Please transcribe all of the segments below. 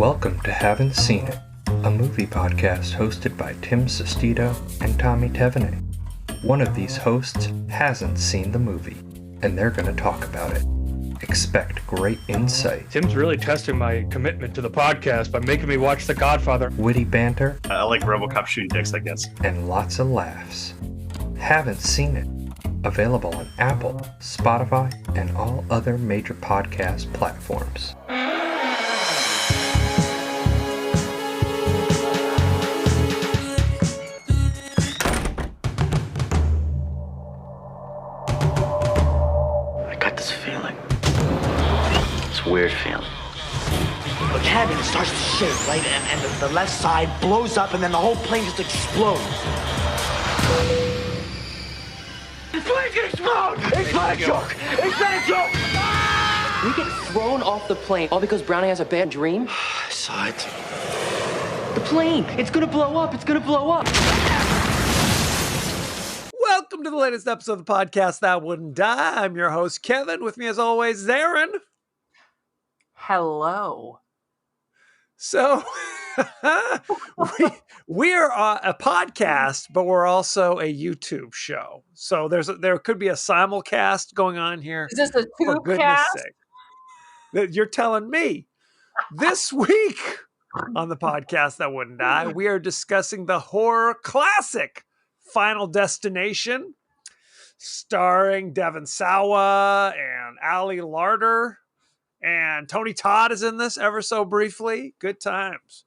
Welcome to Haven't Seen It, a movie podcast hosted by Tim Sestito and Tommy Tevenet. One of these hosts hasn't seen the movie, and they're going to talk about it. Expect great insight. Tim's really testing my commitment to the podcast by making me watch The Godfather. Witty banter. I like RoboCop shooting dicks, I guess. And lots of laughs. Haven't Seen It. Available on Apple, Spotify, and all other major podcast platforms. I got this feeling. It's a weird feeling. The cabin starts to shake, right? And the left side blows up, and then the whole plane just explodes. The plane can explode! It's not a joke! It's not a joke! We get thrown off the plane all because Brownie has a bad dream? I saw it. The plane! It's gonna blow up! It's gonna blow up! Welcome to the latest episode of the podcast That Wouldn't Die. I'm your host, Kevin. With me, as always, Aaron. Hello. So, we're a podcast, but we're also a YouTube show. So there could be a simulcast going on here. Is this a For tube goodness cast? sake. That you're telling me. This week on the podcast That Wouldn't Die, we are discussing the horror classic Final Destination, starring Devon Sawa and Ali Larter. And Tony Todd is in this ever so briefly. Good times.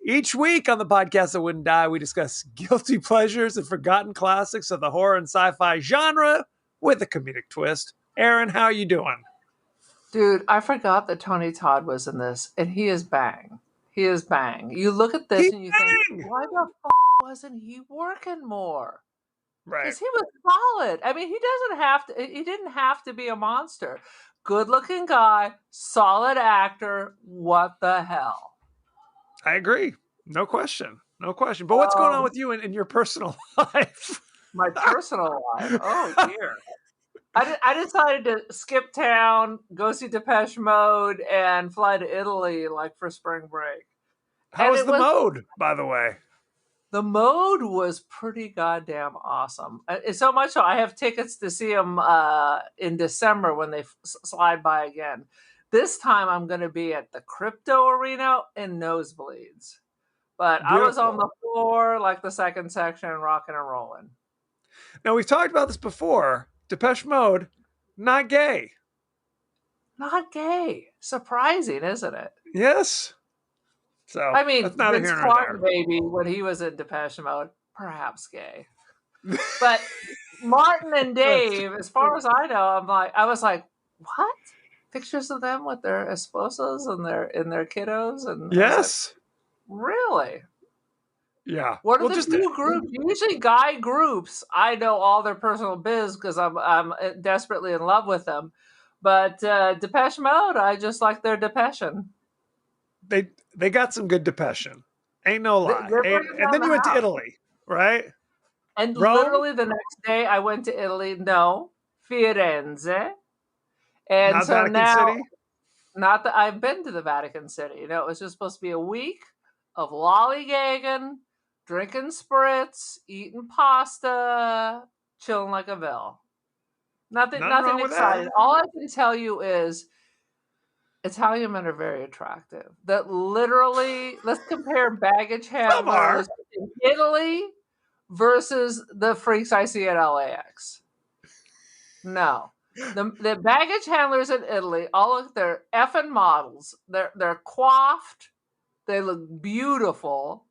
Each week on the podcast That Wouldn't Die, we discuss guilty pleasures and forgotten classics of the horror and sci-fi genre with a comedic twist. Aaron, how are you doing? Dude, I forgot that Tony Todd was in this, and he is bang. He is bang. You look at this and you think, why the wasn't he working more? Right. Because he was solid. I mean, he didn't have to be a monster. Good-looking guy, solid actor. What the hell? I agree. No question. No question. But what's going on with you in your personal life? My personal life. Oh, dear. I decided to skip town, go see Depeche Mode, and fly to Italy like for spring break. How was the mode, by the way? The mode was pretty goddamn awesome. So much so, I have tickets to see them in December when they slide by again. This time, I'm going to be at the Crypto Arena in nosebleeds. But Beautiful. I was on the floor, like the second section, rocking and rolling. Now, we've talked about this before. Depeche Mode, not gay. Not gay. Surprising, isn't it? Yes. So I mean, that's not Vince a here nor Clark, there. baby, when he was in Depeche Mode, perhaps gay. But Martin and Dave, as far as I know, I was like, what? Pictures of them with their esposas and their kiddos, and Yes. like, really? Yeah. What are the two groups? Usually, guy groups. I know all their personal biz because I'm desperately in love with them. But Depeche Mode, I just like their Depeche-ing. They got some good Depeche-ing. Ain't no lie. And then you went to Italy, right? And Rome? literally the next day, I went to Italy. No, Firenze. And Not so Vatican now, City? not that I've been to the Vatican City. You know, it was just supposed to be a week of lollygagging, drinking spritz, eating pasta, chilling like a Ville. Nothing wrong with exciting. that. All I can tell you is Italian men are very attractive. That literally, let's compare baggage handlers in Italy versus the freaks I see at LAX. No. The baggage handlers in Italy, all of their effing models, they're coiffed, they look beautiful.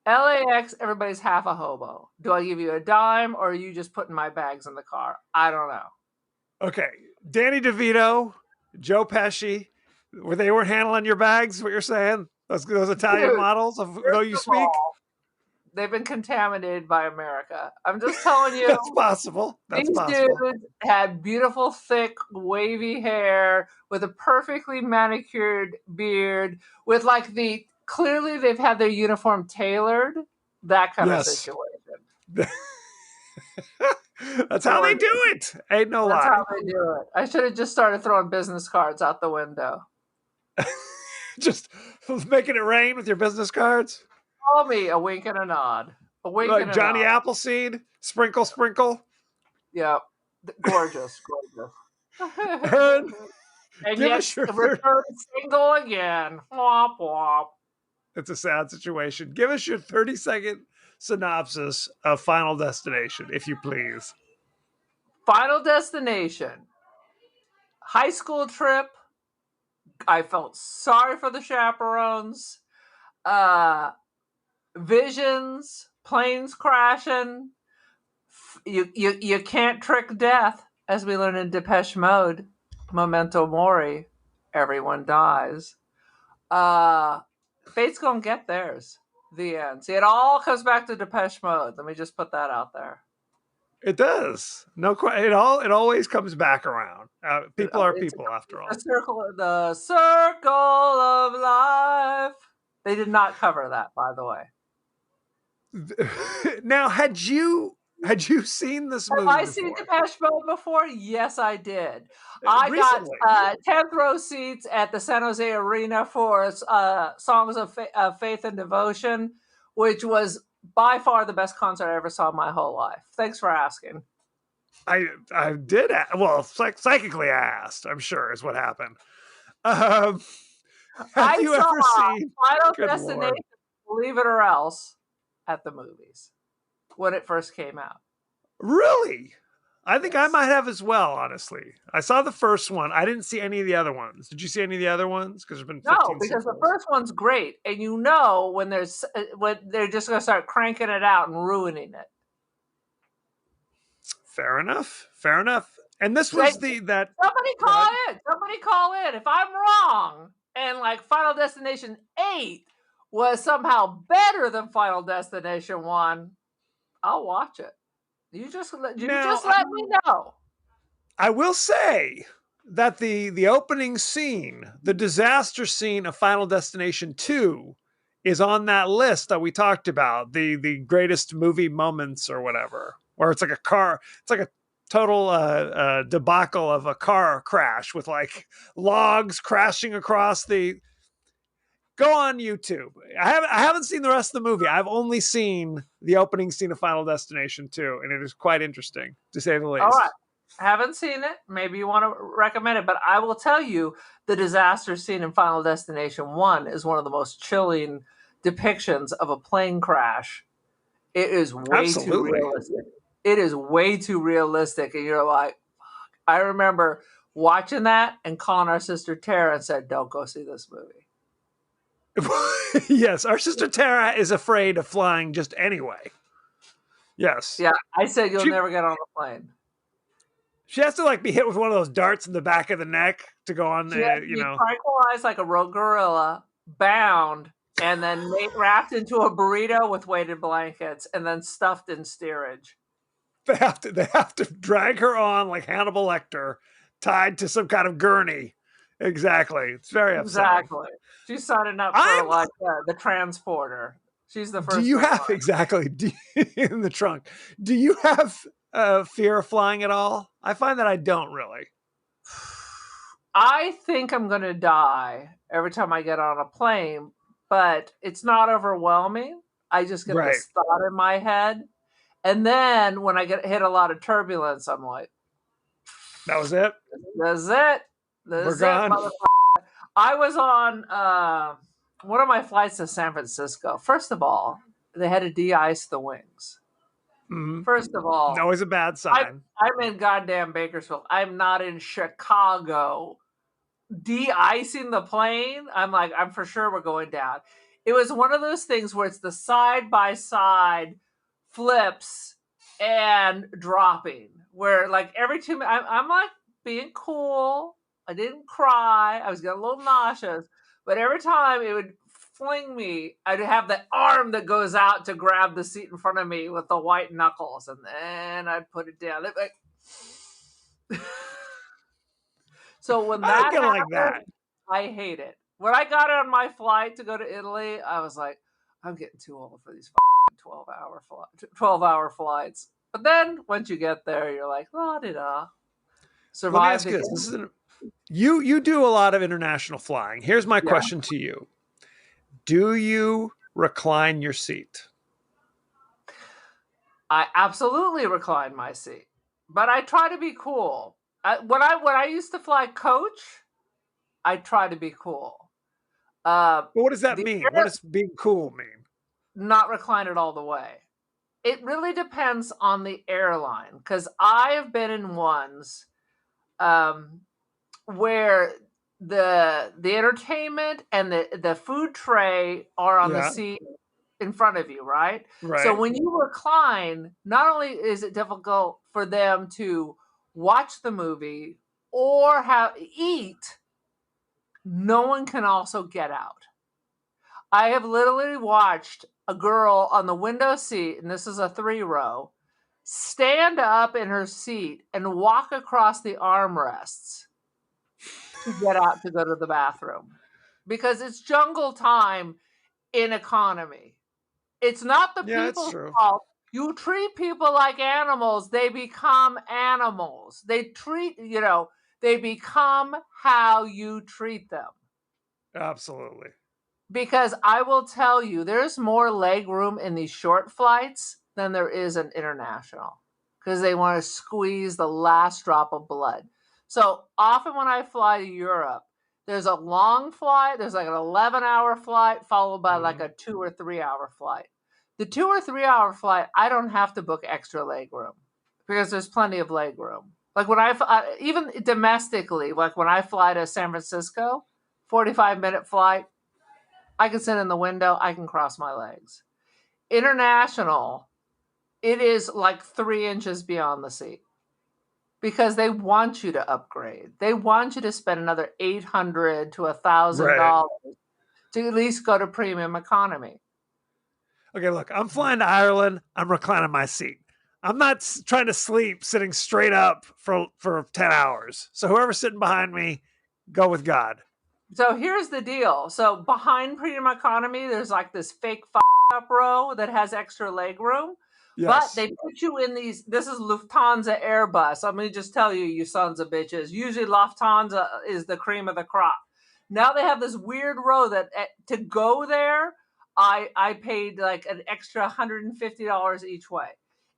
LAX, everybody's half a hobo. Do I give you a dime, or are you just putting my bags in the car? I don't know. Okay. Danny DeVito, Joe Pesci, they weren't handling your bags, what you're saying? Those Italian Dude, models of though you speak? All, they've been contaminated by America. I'm just telling you. That's possible. That's These possible. dudes had beautiful, thick, wavy hair with a perfectly manicured beard, with clearly they've had their uniform tailored, that kind of situation. That's how they do it. Ain't no lie. That's how they do it. I should have just started throwing business cards out the window. Just making it rain with your business cards. Call me a wink and a nod. A wink Like and a Johnny nod. Appleseed, sprinkle, sprinkle. Yeah, gorgeous, gorgeous. And And give yet, us your return single again. Womp womp. It's a sad situation. Give us your 30-second synopsis of Final Destination, if you please. Final Destination. High school trip. I felt sorry for the chaperones. Visions, planes crashing. You can't trick death, as we learn in Depeche Mode. Memento Mori. Everyone dies. Fate's gonna get theirs. The end. See, it all comes back to Depeche Mode. Let me just put that out there. It does. No, it always comes back around. People are people, after all. The circle of life. They did not cover that, by the way. Now, had you seen this movie? Have I seen Depeche Mode before? Yes, I did. Recently. I got 10th row seats at the San Jose Arena for Songs of Faith and Devotion, which was by far the best concert I ever saw in my whole life. Thanks for asking. I did. Psychically I asked, I'm sure, is what happened. Have you ever seen Final Good Destination, Lord. Believe It or Else, at the movies when it first came out. Really? I think I might have as well, honestly. I saw the first one. I didn't see any of the other ones. Did you see any of the other ones? Because there's been 15 No, because sequels. the first one's great, and you know when they're just going to start cranking it out and ruining it. Fair enough. And this was Somebody call in. If I'm wrong, and like Final Destination 8 was somehow better than Final Destination 1, I'll watch it. You just let me know. I will say that the opening scene, the disaster scene of Final Destination 2, is on that list that we talked about, the greatest movie moments or whatever, where it's like a total debacle of a car crash with like logs crashing across the. Go on YouTube. I haven't seen the rest of the movie. I've only seen the opening scene of Final Destination 2, and it is quite interesting, to say the least. All right. Haven't seen it. Maybe you want to recommend it, but I will tell you the disaster scene in Final Destination 1 is one of the most chilling depictions of a plane crash. It is way too realistic. It is way too realistic, and you're like, fuck. I remember watching that and calling our sister Tara and said, don't go see this movie. Yes, our sister Tara is afraid of flying just anyway. Yes. Yeah, I said you'll never get on a plane. She has to like be hit with one of those darts in the back of the neck to go on the, tranquilized like a rogue gorilla, bound, and then wrapped into a burrito with weighted blankets, and then stuffed in steerage. They have to drag her on like Hannibal Lecter, tied to some kind of gurney. Exactly. It's very upsetting. Exactly. She's signing up for the transporter. She's the first. Do you have in the trunk? Do you have fear of flying at all? I find that I don't really. I think I'm going to die every time I get on a plane, but it's not overwhelming. I just get this thought in my head. And then when I hit a lot of turbulence, I'm like, that was it? That's it. We're gone. I was on one of my flights to San Francisco. First of all, they had to de-ice the wings. Mm-hmm. First of all, always a bad sign. I'm in goddamn Bakersfield. I'm not in Chicago. De-icing the plane. I'm like, I'm for sure we're going down. It was one of those things where it's the side-by-side flips and dropping. Where like every 2 minutes, I'm like being cool. I didn't cry. I was getting a little nauseous. But every time it would fling me, I'd have the arm that goes out to grab the seat in front of me with the white knuckles. And then I'd put it down. So when that happened, like that, I hate it. When I got on my flight to go to Italy, I was like, I'm getting too old for these 12-hour flights. But then once you get there, you're like, la-di-da. Survive. Let me ask you this. You do a lot of international flying. Here's my Yeah. question to you. Do you recline your seat? I absolutely recline my seat, but I try to be cool. When I used to fly coach, I try to be cool. But what does that The mean? What does being cool mean? Not recline it all the way. It really depends on the airline, because I have been in ones where the entertainment and the food tray are on the Yeah. seat in front of you, right? Right. So when you recline, not only is it difficult for them to watch the movie or eat, no one can also get out. I have literally watched a girl on the window seat, and this is a 3-row, stand up in her seat and walk across the armrests to get out to go to the bathroom, because it's jungle time in economy. It's not the Yeah, it's people's true. fault. You treat people like animals, they become animals. They become how you treat them. Absolutely. Because I will tell you, there's more leg room in these short flights than there is in international, because they want to squeeze the last drop of blood. So often when I fly to Europe, there's a long flight, there's like an 11-hour flight followed by like a 2 or 3 hour flight. The 2 or 3 hour flight, I don't have to book extra leg room because there's plenty of leg room. Like when even domestically, like when I fly to San Francisco, 45-minute flight, I can sit in the window, I can cross my legs. International, it is like 3 inches beyond the seat, because they want you to upgrade. They want you to spend another $800 to $1,000 to at least go to premium economy. Okay, look, I'm flying to Ireland. I'm reclining my seat. I'm not trying to sleep sitting straight up for 10 hours. So whoever's sitting behind me, go with God. So here's the deal. So behind premium economy, there's like this fake up row that has extra leg room. Yes. But they put you in these. This is Lufthansa Airbus. Let me just tell you, you sons of bitches. Usually Lufthansa is the cream of the crop. Now they have this weird row that to go there, I paid like an extra $150 each way.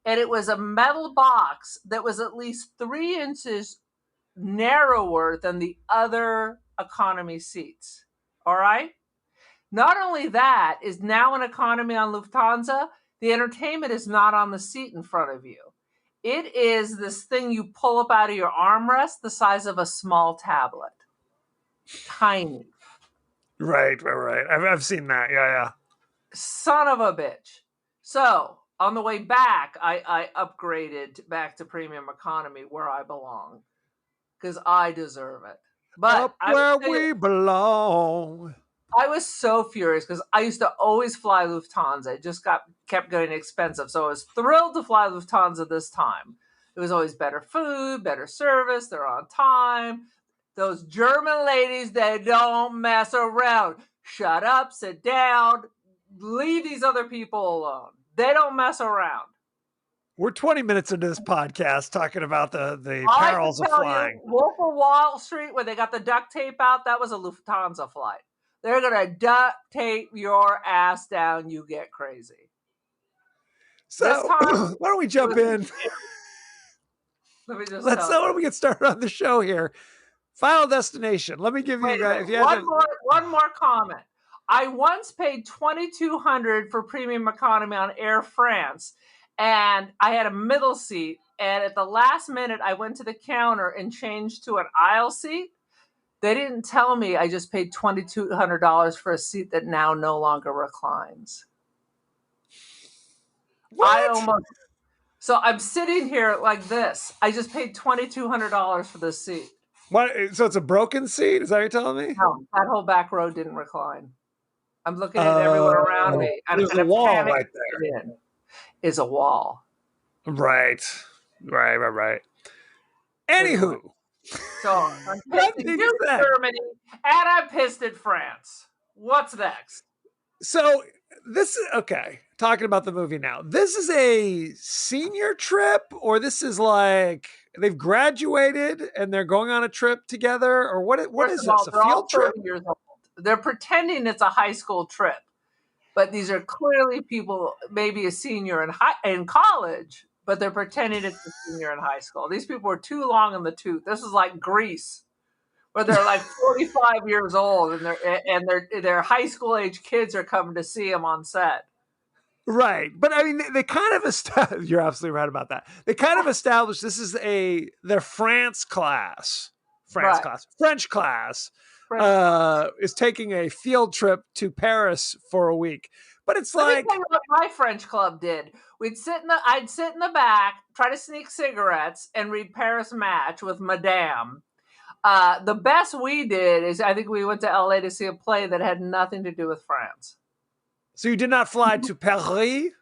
And it was a metal box that was at least 3 inches narrower than the other economy seats. All right? Not only that, is now an economy on Lufthansa, the entertainment is not on the seat in front of you. It is this thing you pull up out of your armrest the size of a small tablet. Tiny. Right. I've seen that. Yeah. Son of a bitch. So, on the way back, I upgraded back to premium economy where I belong, because I deserve it. But up where we belong. I was so furious because I used to always fly Lufthansa. It just kept getting expensive. So I was thrilled to fly Lufthansa this time. It was always better food, better service. They're on time. Those German ladies, they don't mess around. Shut up, sit down, leave these other people alone. They don't mess around. We're 20 minutes into this podcast talking about the perils of flying. Wolf of Wall Street, where they got the duct tape out, that was a Lufthansa flight. They're going to duct tape your ass down. You get crazy. So why don't we jump in? Let me just why don't we get started on the show here? Final Destination. Let me give you guys one more comment. I once paid $2,200 for premium economy on Air France, and I had a middle seat. And at the last minute, I went to the counter and changed to an aisle seat. They didn't tell me I just paid $2,200 for a seat that now no longer reclines. What? So I'm sitting here like this. I just paid $2,200 for this seat. What? So it's a broken seat? Is that what you're telling me? No, that whole back row didn't recline. I'm looking at everyone around me. There's a wall right there. Is a wall. Right. Anywho. So I'm pissed at Germany and I'm pissed at France. What's next? So this is okay. Talking about the movie now. This is a senior trip, or this is like they've graduated and they're going on a trip together, or what First is of all, this? A they're all field trip? 30 years old. They're pretending it's a high school trip, but these are clearly people, maybe a senior in college, but they're pretending it's a senior in high school. These people are too long in the tooth. This is like Grease, where they're like 45 years old and their high school age kids are coming to see them on set. Right. But I mean, they kind of established, you're absolutely right about that. They kind of established this is their French class is taking a field trip to Paris for a week. But it's Let like, me tell you what my French club did. I'd sit in the back, try to sneak cigarettes, and read Paris Match with Madame. The best we did is I think we went to LA to see a play that had nothing to do with France. so you did not fly to Paris?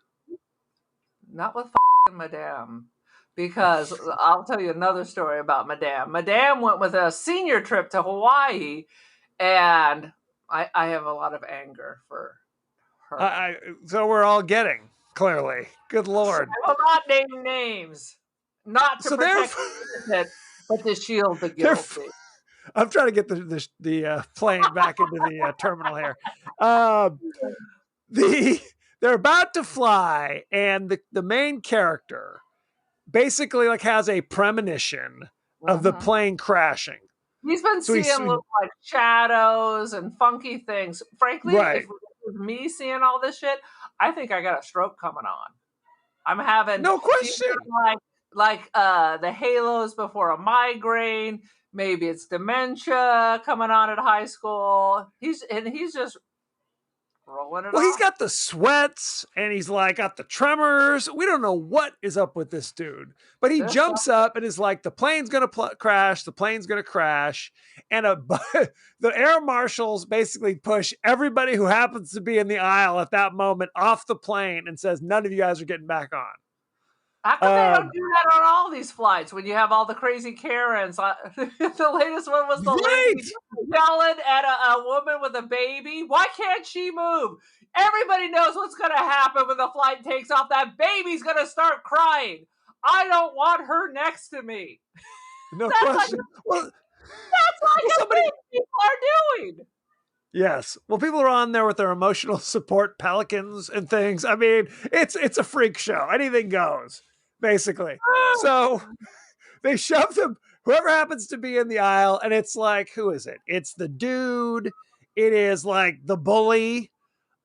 Not with Madame. Because I'll tell you another story about Madame. Madame went with a senior trip to Hawaii, and I have a lot of anger for her. So we're all getting, clearly. Good Lord. I will not name names. Not to protect the innocent, but to shield the guilty. I'm trying to get the plane back into the terminal here. They're about to fly, and the main character basically like has a premonition of the plane crashing. He's been seeing little like shadows and funky things. Frankly, if it was me seeing all this shit, I think I got a stroke coming on. I'm having no question like the halos before a migraine. Maybe it's dementia coming on at high school. He's just rolling it off. He's got the sweats and he's like got the tremors. We don't know what is up with this dude, but he jumps up and is like, the plane's going to crash. The plane's going to crash. And the air marshals basically push everybody who happens to be in the aisle at that moment off the plane and says, none of you guys are getting back on. How come they don't do that on all these flights when you have all the crazy Karens? The latest one was the lady yelling at a woman with a baby. Why can't she move? Everybody knows what's going to happen when the flight takes off. That baby's going to start crying. I don't want her next to me. No question. That's like what people are doing. Yes. Well, people are on there with their emotional support pelicans and things. I mean, it's a freak show. Anything goes, basically. So they shove them, whoever happens to be in the aisle, and it's like, who is it? It's the dude. It is like the bully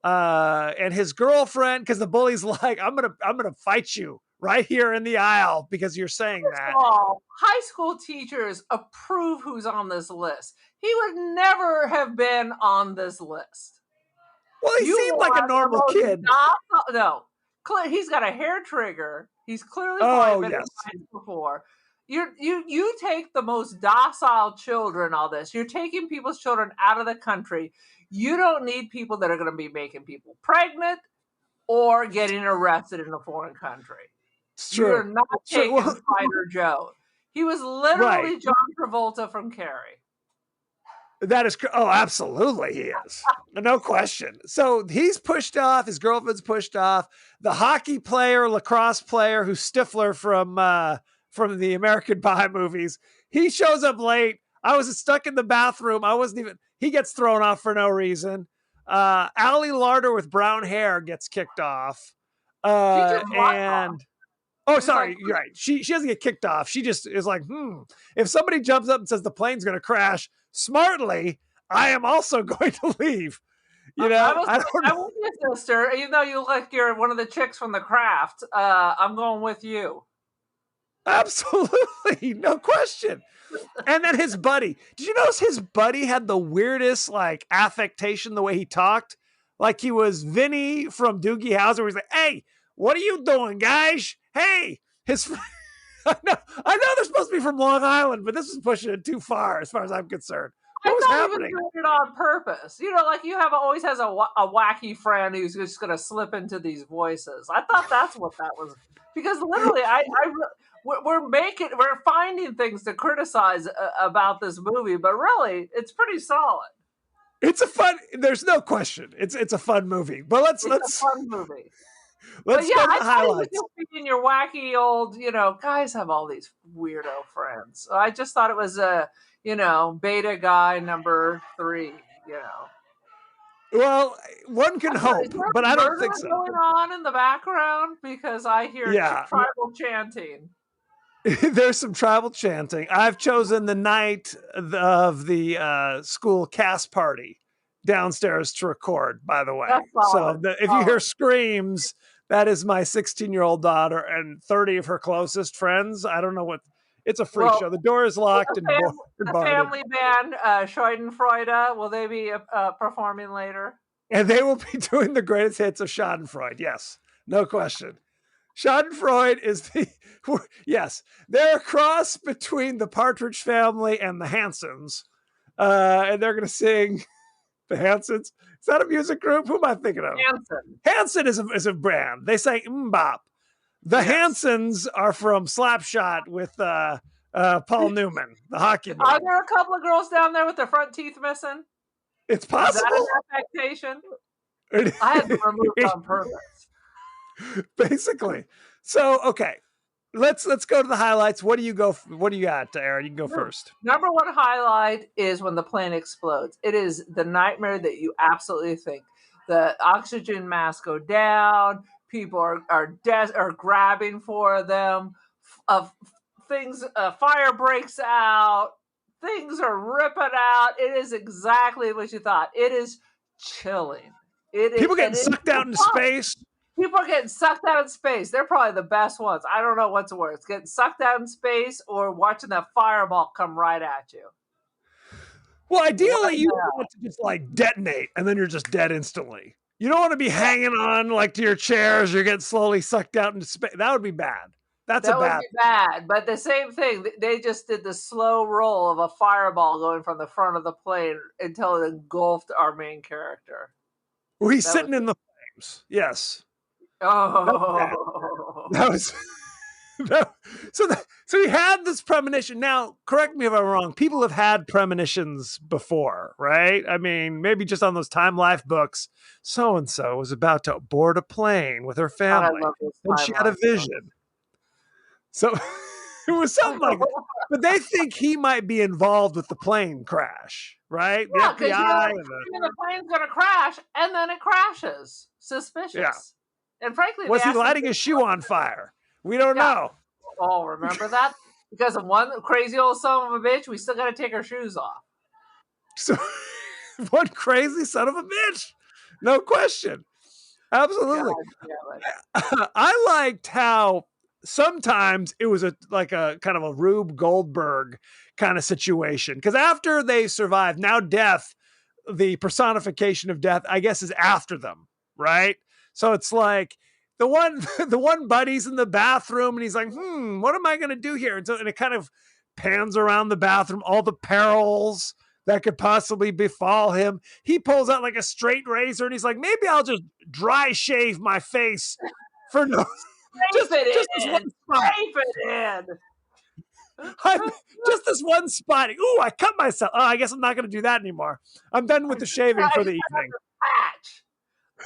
and his girlfriend, because the bully's like, I'm gonna fight you right here in the aisle because you're saying that. High school teachers approve who's on this list. He would never have been on this list. Well, he seemed like a normal kid. No, he's got a hair trigger. He's clearly been before. You take the most docile children. All this, you're taking people's children out of the country. You don't need people that are going to be making people pregnant or getting arrested in a foreign country. You're not taking Spider Joe. He was literally John Travolta from Carrie. That is, absolutely he is. No question. So he's pushed off. His girlfriend's pushed off. The hockey player, lacrosse player, who's Stifler from the American Pie movies, he shows up late. I was stuck in the bathroom. He gets thrown off for no reason. Allie Larder with brown hair gets kicked off. You're right. She doesn't get kicked off. She just is like, if somebody jumps up and says the plane's going to crash, smartly, I am also going to leave. You know, I was your sister, even though you look like you're one of the chicks from The Craft. I'm going with you. Absolutely, no question. And then his buddy. Did you notice his buddy had the weirdest like affectation the way he talked? Like he was Vinny from Doogie Howser, where he's like, "Hey, what are you doing, guys? Hey." I know they're supposed to be from Long Island, but this is pushing it too far as I'm concerned. What was happening? He was doing it on purpose. You know, like you always has a wacky friend who's just going to slip into these voices. I thought that's what that was. Because literally, we're finding things to criticize about this movie, but really, it's pretty solid. There's no question. It's a fun movie. But let's a fun movie. Let's yeah, go to I the thought you were highlights. just being your wacky old, guys have all these weirdo friends. So I just thought it was a, beta guy number 3, Well, one can Is hope, there but I don't murder think so. going on in the background? Because I hear Yeah. tribal chanting. There's some tribal chanting. I've chosen the night of the school cast party downstairs to record, by the way. That's solid. If you hear screams, that is my 16-year-old daughter and 30 of her closest friends. I don't know what. It's a freak show. The door is locked and the family band, Schadenfreude, will they be performing later? And they will be doing the greatest hits of Schadenfreude. Yes, no question. Schadenfreude is yes, they're a cross between the Partridge Family and the Hansons. And they're going to sing the Hansons. Is that a music group? Who am I thinking of? Hanson is a brand. They say Mbop. The Hansons are from Slapshot with Paul Newman, the hockey movie. Are there a couple of girls down there with their front teeth missing? It's possible. Is that an affectation? I had them removed on purpose. Basically. So, okay. Let's go to the highlights. What do you got, Aaron? You can go first. Number 1 highlight is when the plane explodes. It is the nightmare that you absolutely think. The oxygen masks go down. People are grabbing for them. Fire breaks out. Things are ripping out. It is exactly what you thought. It is chilling. People getting sucked out into space. People are getting sucked out in space. They're probably the best ones. I don't know what's worse, getting sucked out in space or watching that fireball come right at you. Well, ideally, you want to just like detonate and then you're just dead instantly. You don't want to be hanging on like to your chair as you're getting slowly sucked out into space. That would be bad. That would be bad. But the same thing, they just did the slow roll of a fireball going from the front of the plane until it engulfed our main character. Well, he's sitting in the flames. Yes. Oh, that was so he had this premonition. Now, correct me if I'm wrong. People have had premonitions before, right? I mean, maybe just on those Time Life books. So and so was about to board a plane with her family, and she had a vision. So it was something like that. But they think he might be involved with the plane crash, right? Yeah, the FBI. The plane's going to crash, and then it crashes. Suspicious. Yeah. And frankly, was he lighting his shoe on fire? We don't know. Oh, remember that? Because of one crazy old son of a bitch, we still got to take our shoes off. So, one crazy son of a bitch. No question. Absolutely. I liked how sometimes it was like a kind of a Rube Goldberg kind of situation. Because after they survived, now death, the personification of death, I guess, is after them, right? So it's like the one buddy's in the bathroom and he's like, what am I going to do here? And it kind of pans around the bathroom, all the perils that could possibly befall him. He pulls out like a straight razor and he's like, maybe I'll just dry shave my face for no just this one spot. Just this one spot. Ooh, I cut myself. Oh, I guess I'm not going to do that anymore. I'm done with the shaving for the evening.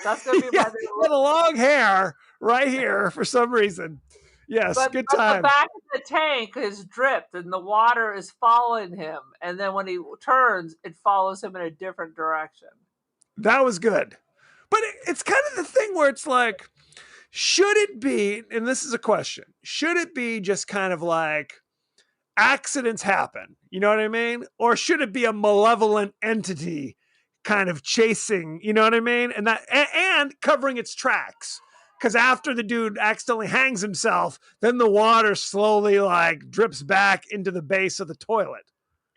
That's going to be my with a long hair right here for some reason. Yes, good time. The back of the tank is dripped and the water is following him. And then when he turns, it follows him in a different direction. That was good. But it's kind of the thing where it's like, should it be, and this is a question, should it be just kind of like accidents happen? You know what I mean? Or should it be a malevolent entity kind of chasing, you know what I mean? And covering its tracks. Because after the dude accidentally hangs himself, then the water slowly like drips back into the base of the toilet.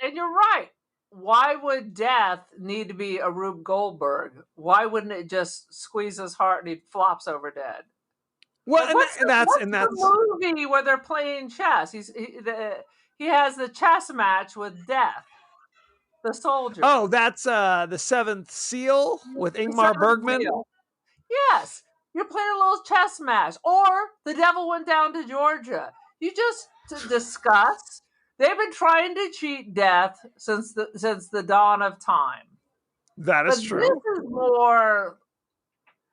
And you're right. Why would death need to be a Rube Goldberg? Why wouldn't it just squeeze his heart and he flops over dead? Well, like, that's the movie where they're playing chess. He has the chess match with death. The soldier. Oh, that's the Seventh Seal with Ingmar Bergman. Seal. Yes, you're playing a little chess match, or The Devil Went Down to Georgia. You just discuss. They've been trying to cheat death since the dawn of time. That is true. This is more,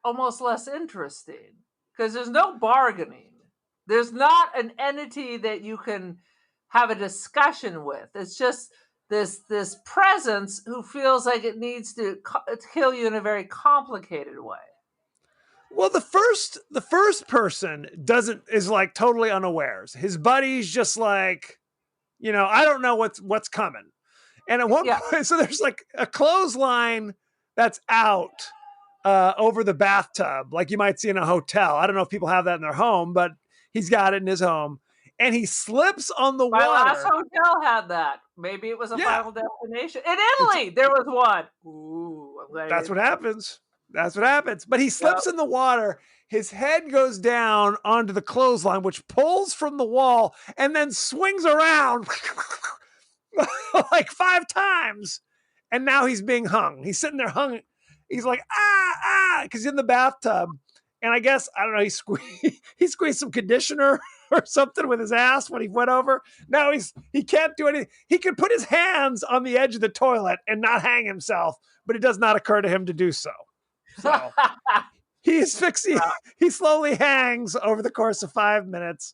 almost less interesting. because there's no bargaining. There's not an entity that you can have a discussion with. It's just this presence who feels like it needs to kill you in a very complicated way. Well, the first person is like totally unawares. His buddy's just like, I don't know what's coming. And at one point, so there's like a clothesline that's out over the bathtub, like you might see in a hotel. I don't know if people have that in their home, but he's got it in his home. And he slips on the water. My last hotel had that. Maybe it was a Final Destination. In Italy, there was one. Ooh, that's what happens. That's what happens. But he slips in the water. His head goes down onto the clothesline, which pulls from the wall and then swings around like 5 times. And now he's being hung. He's sitting there hung. He's like, because he's in the bathtub. And I guess, I don't know, he squeezed some conditioner or something with his ass when he went over. Now he can't do anything. He can put his hands on the edge of the toilet and not hang himself, but it does not occur to him to do so. So he slowly hangs over the course of 5 minutes.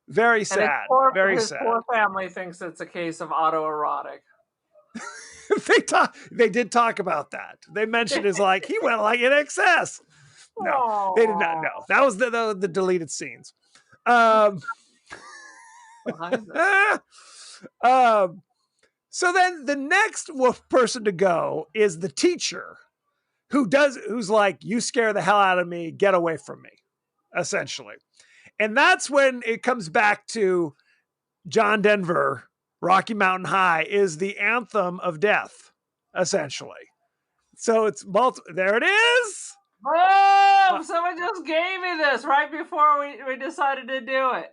Very sad. His poor family thinks it's a case of autoerotic. They did talk about that. They mentioned is like he went like in excess. No, they did not know. That was the deleted scenes. So then the next person to go is the teacher who's like, you scare the hell out of me, get away from me, essentially. And that's when it comes back to John Denver, Rocky Mountain High is the anthem of death, essentially. So it's there it is. Oh, someone just gave me this right before we decided to do it.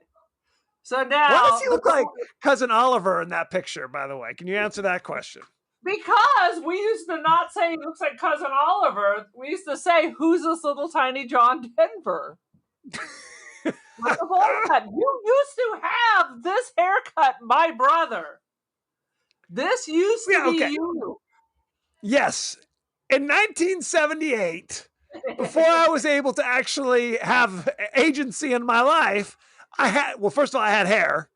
So now, why does he look like Cousin Oliver in that picture, by the way? Can you answer that question? Because we used to not say he looks like Cousin Oliver. We used to say, who's this little tiny John Denver? With the bowl cut. You used to have this haircut, my brother. This used to be you. Yes. In 1978, before I was able to actually have agency in my life, first of all, I had hair.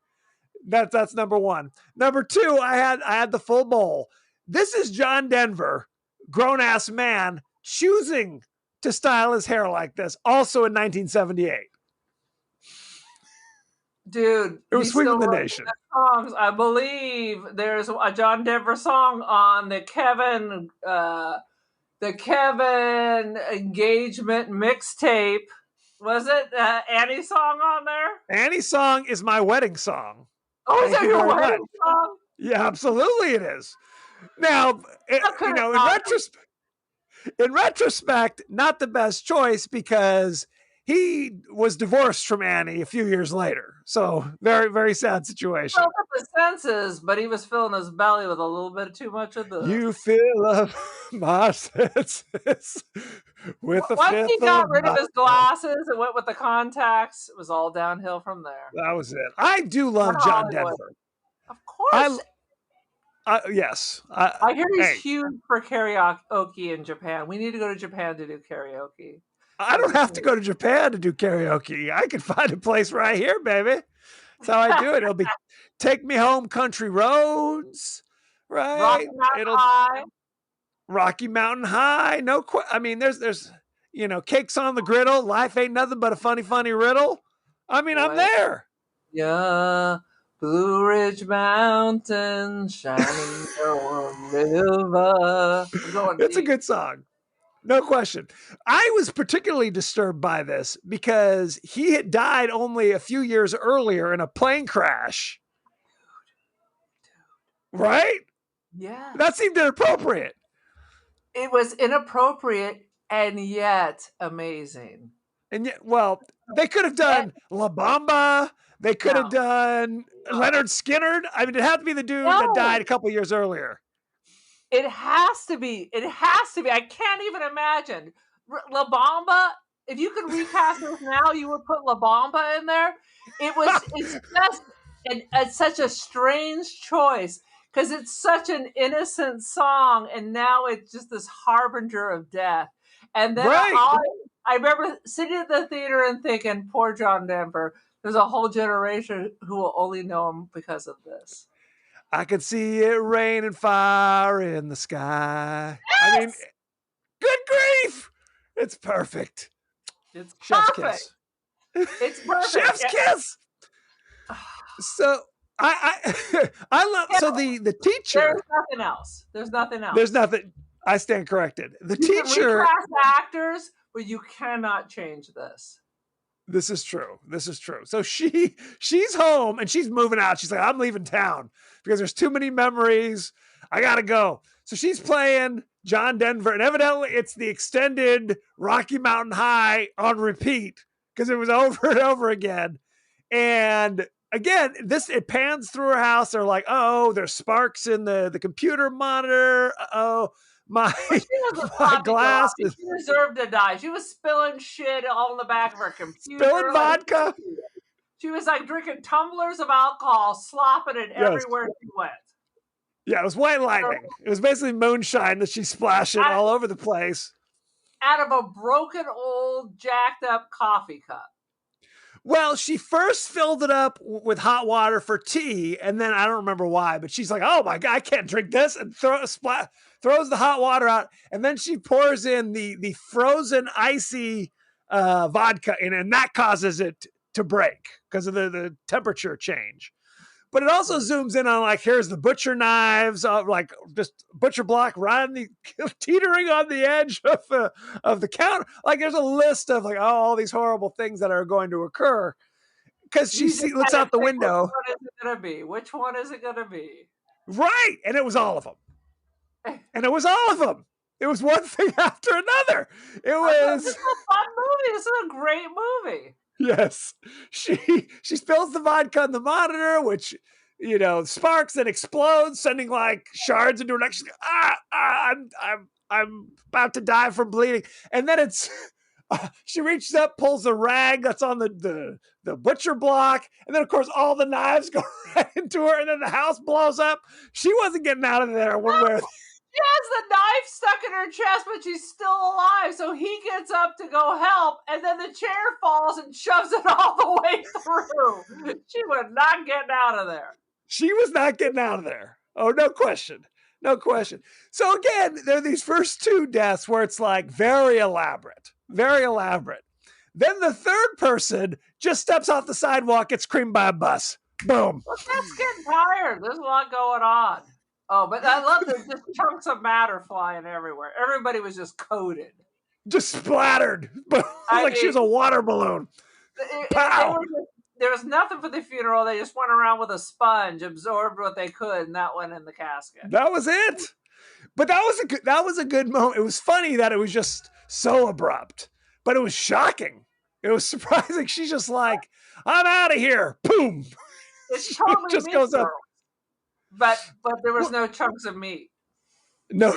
That's number one. Number two, I had the full bowl. This is John Denver, grown-ass man, choosing to style his hair like this, also in 1978. Dude, it was sweeping the nation. Songs. I believe there's a John Denver song on the Kevin engagement mixtape. Was it Annie's song on there? Annie's song is my wedding song. Oh, is that your wedding song? Yeah, absolutely it is. Now, in retrospect, not the best choice because he was divorced from Annie a few years later. So very, very sad situation. Filled up his senses, but he was filling his belly with a little bit too much of the. You fill up my senses with the. Once he got rid of his glasses and went with the contacts, it was all downhill from there. That was it. I do love John Denver. Of course. Yes. I hear he's huge for karaoke in Japan. We need to go to Japan to do karaoke. I don't have to go to Japan to do karaoke. I can find a place right here, baby. That's how I do it. It'll be Take Me Home Country Roads, right? Rocky Mountain High. Rocky Mountain High. I mean, there's Cakes on the Griddle. Life ain't nothing but a funny, funny riddle. I mean, I'm there. Yeah. Blue Ridge Mountain, shining on river. It's a good song. No question. I was particularly disturbed by this because he had died only a few years earlier in a plane crash. Right? Yeah. That seemed inappropriate. It was inappropriate and yet amazing. And yet, well, they could have done La Bamba. They could have done Leonard Skinner. I mean, it had to be the dude that died a couple years earlier. It has to be. It has to be. I can't even imagine. La Bamba, if you could recast this now, you would put La Bamba in there. It's just such a strange choice because it's such an innocent song, and now it's just this harbinger of death. And then I remember sitting at the theater and thinking, poor John Denver. There's a whole generation who will only know him because of this. I could see it rain and fire in the sky. Yes! I mean, good grief! It's perfect. It's Chef's perfect. kiss. It's perfect. Chef's kiss. So I love the teacher. There's nothing else. There's nothing else. There's nothing. I stand corrected. The You teacher. can recast actors, but you cannot change this. This is true. This is true. So she's home and she's moving out. She's like, I'm leaving town because there's too many memories. I gotta go. So she's playing John Denver, and evidently it's the extended Rocky Mountain High on repeat because it was over and over again. And again, it pans through her house. They're like, oh, there's sparks in the computer monitor. Oh, my glass. She deserved to die. She was spilling shit all in the back of her computer. Spilling vodka. She was like drinking tumblers of alcohol, slopping it everywhere she went. Yeah, it was white lightning. It was basically moonshine that she's splashing all over the place. Out of a broken, old, jacked up coffee cup. Well, she first filled it up with hot water for tea, and then I don't remember why, but she's like, oh my God, I can't drink this, and throws the hot water out, and then she pours in the frozen, icy vodka in, and that causes it to break because of the temperature change. But it also zooms in on, like, here's the butcher knives, like just butcher block teetering on the edge of the counter. Like, there's a list of like, all these horrible things that are going to occur because she looks out the window. Which one is it going to be? Which one is it going to be? Right, and it was all of them. And it was all of them. It was one thing after another. It was. This is a fun movie. This is a great movie. Yes, she spills the vodka on the monitor, which, sparks and explodes, sending like shards into her neck. She's like, I'm about to die from bleeding. And then she reaches up, pulls a rag that's on the butcher block, and then of course all the knives go right into her, and then the house blows up. She wasn't getting out of there one way or the other. She has the knife stuck in her chest, but she's still alive. So he gets up to go help, and then the chair falls and shoves it all the way through. She was not getting out of there. She was not getting out of there. Oh, no question. No question. So again, there are these first two deaths where it's like very elaborate, very elaborate. Then the third person just steps off the sidewalk, gets creamed by a bus. Boom. Well, that's getting tired. There's a lot going on. Oh, but I love the just chunks of matter flying everywhere. Everybody was just coated. Just splattered. She was a water balloon. There was nothing for the funeral. They just went around with a sponge, absorbed what they could, and that went in the casket. That was it. But that was a good moment. It was funny that it was just so abrupt, but it was shocking. It was surprising. She's just like, I'm out of here. Boom. It totally just goes up. But there was no chunks of meat. No.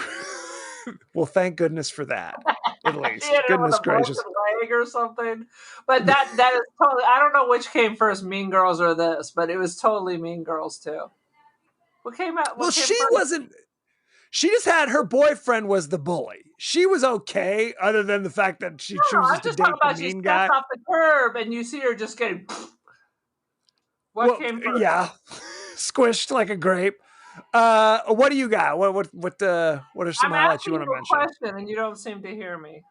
Well, thank goodness for that. At least. Goodness gracious. Leg or something. But that is totally. I don't know which came first, Mean Girls or this, but it was totally Mean Girls too. What came out? Well, she wasn't. She just had her boyfriend was the bully. She was okay, other than the fact that she chooses to date the mean guy. She steps off the curb, and you see her just getting. Came first? Yeah. Squished like a grape. What do you got? What are some highlights you want to mention? Question, and you don't seem to hear me.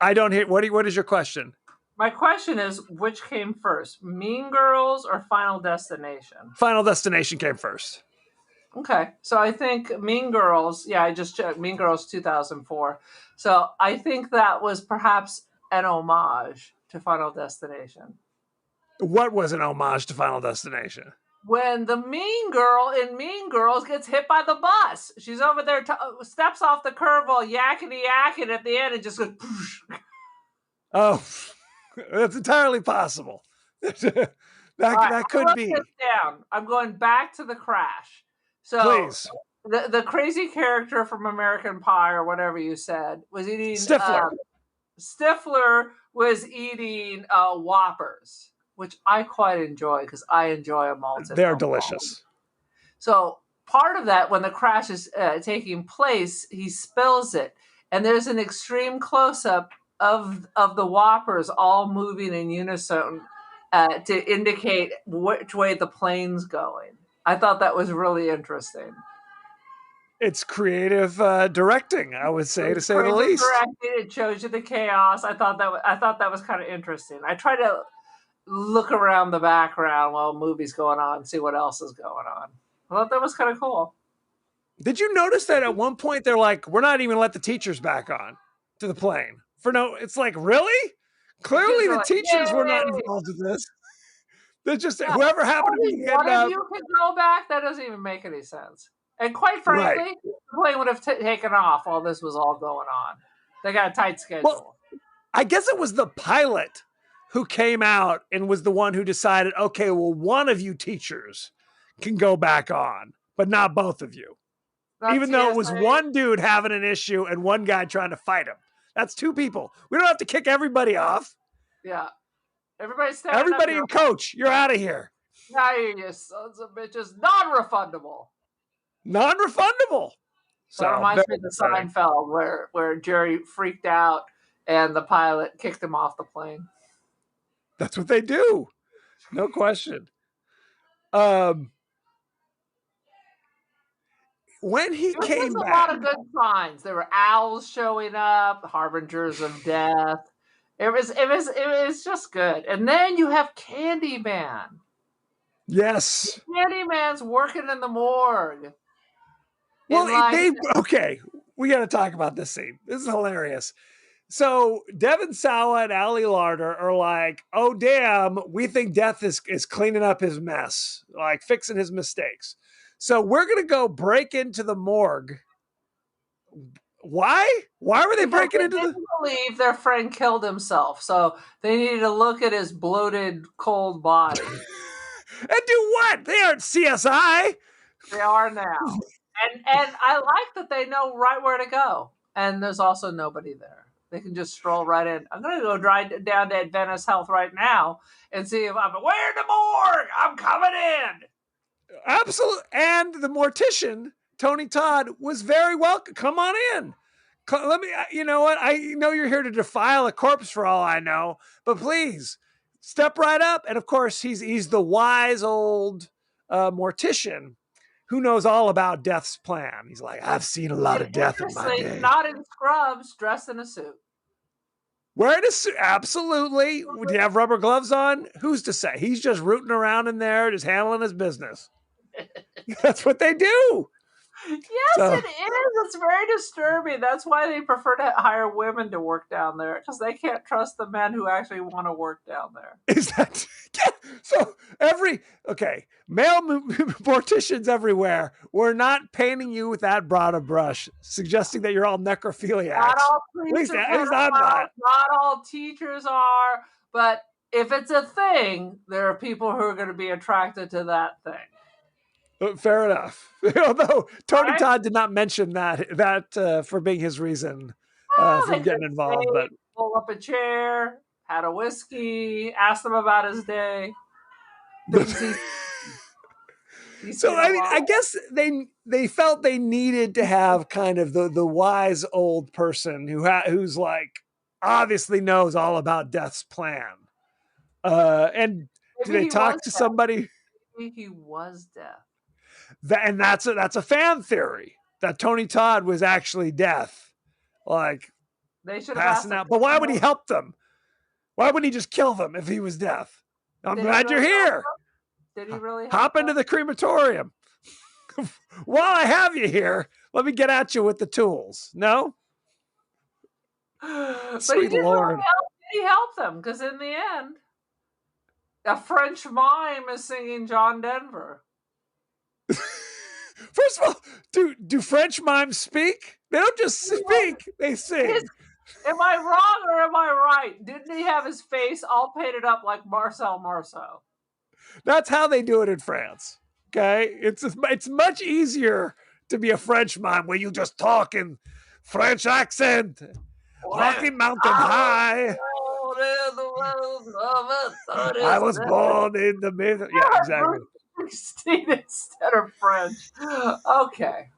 I don't hear. What is your question? My question is, which came first, Mean Girls or Final Destination? Final Destination came first. Okay, so I think Mean Girls. Yeah, I just checked. Mean Girls 2004. So I think that was perhaps an homage to Final Destination. What was an homage to Final Destination? When the mean girl in Mean Girls gets hit by the bus. She's over there, steps off the curb while yakety-yakking at the end and just goes... Oh, that's entirely possible. that could be. Down. I'm going back to the crash. So please. The crazy character from American Pie or whatever you said was eating... Stifler. Stifler was eating Whoppers, which I quite enjoy because I enjoy a malted. They're delicious. So part of that, when the crash is taking place, he spills it. And there's an extreme close-up of the Whoppers all moving in unison to indicate which way the plane's going. I thought that was really interesting. It's creative directing, I would say, to say the least. It shows you the chaos. I thought that was kind of interesting. I try to look around the background while a movie's going on and see what else is going on. I thought that was kind of cool. Did you notice that at one point they're like, we're not even gonna let the teachers back on to the plane? It's like, really? Clearly the teachers were not involved in this. They're just whoever happened to be getting up. You can go back. That doesn't even make any sense. And quite frankly, the plane would have taken off while this was all going on. They got a tight schedule. Well, I guess it was the pilot who came out and was the one who decided, okay, well, one of you teachers can go back on, but not both of you. Even though it was one dude having an issue and one guy trying to fight him. That's two people. We don't have to kick everybody off. Yeah. Everybody and coach, you're out of here. Now you sons of bitches. Non-refundable. Non-refundable. So it reminds me of the Seinfeld where Jerry freaked out and the pilot kicked him off the plane. That's what they do. No question. When he came back, a lot of good signs. There were owls showing up, harbingers of death. It was just good. And then you have Candyman. Yes. Candyman's working in the morgue. Well, okay. We got to talk about this scene. This is hilarious. So Devon Sawa and Ali Larter are like, oh, damn, we think Death is cleaning up his mess, like fixing his mistakes. So we're going to go break into the morgue. Why? Why were they breaking into the... They believe their friend killed himself, so they needed to look at his bloated, cold body. And do what? They aren't CSI. They are now. And I like that they know right where to go. And there's also nobody there. They can just stroll right in. I'm going to go drive down to Adventist Health right now and see if where in the morgue? I'm coming in. Absolutely. And the mortician, Tony Todd, was very welcome. Come on in. Let me, you know what? I know you're here to defile a corpse for all I know, but please step right up. And of course, he's the wise old mortician who knows all about Death's plan. He's like, I've seen a lot of death in my day. Not in scrubs, dressed in a suit. Wearing a suit, absolutely. Would you have rubber gloves on? Who's to say? He's just rooting around in there, just handling his business. That's what they do. Yes, it is. It's very disturbing. That's why they prefer to hire women to work down there, because they can't trust the men who actually want to work down there. Is that... So male morticians everywhere, we're not painting you with that broad a brush, suggesting that you're all necrophiliacs. Not all not all teachers are, but if it's a thing, there are people who are going to be attracted to that thing. Fair enough. Although Tony Todd did not mention that for being his reason for getting involved. But pull up a chair, had a whiskey, asked him about his day. So I mean, I guess they felt they needed to have kind of the wise old person who's like obviously knows all about Death's plan. And did they talk to somebody? Maybe he was Death. And that's a fan theory that Tony Todd was actually Death, like they should passing out. But why would he help them? Why wouldn't he just kill them if he was Death? I'm glad you're here. Did he really hop into the crematorium? While I have you here, let me get at you with the tools. No? Sweet Lord. He helped them because in the end, a French mime is singing John Denver. First of all, do French mimes speak? They don't just speak, they sing. Am I wrong or am I right? Didn't he have his face all painted up like Marcel Marceau? That's how they do it in France. Okay? It's much easier to be a French mime where you just talk in French accent. Rocky Mountain High. I was born in the middle. Yeah, exactly. Instead of French. Okay.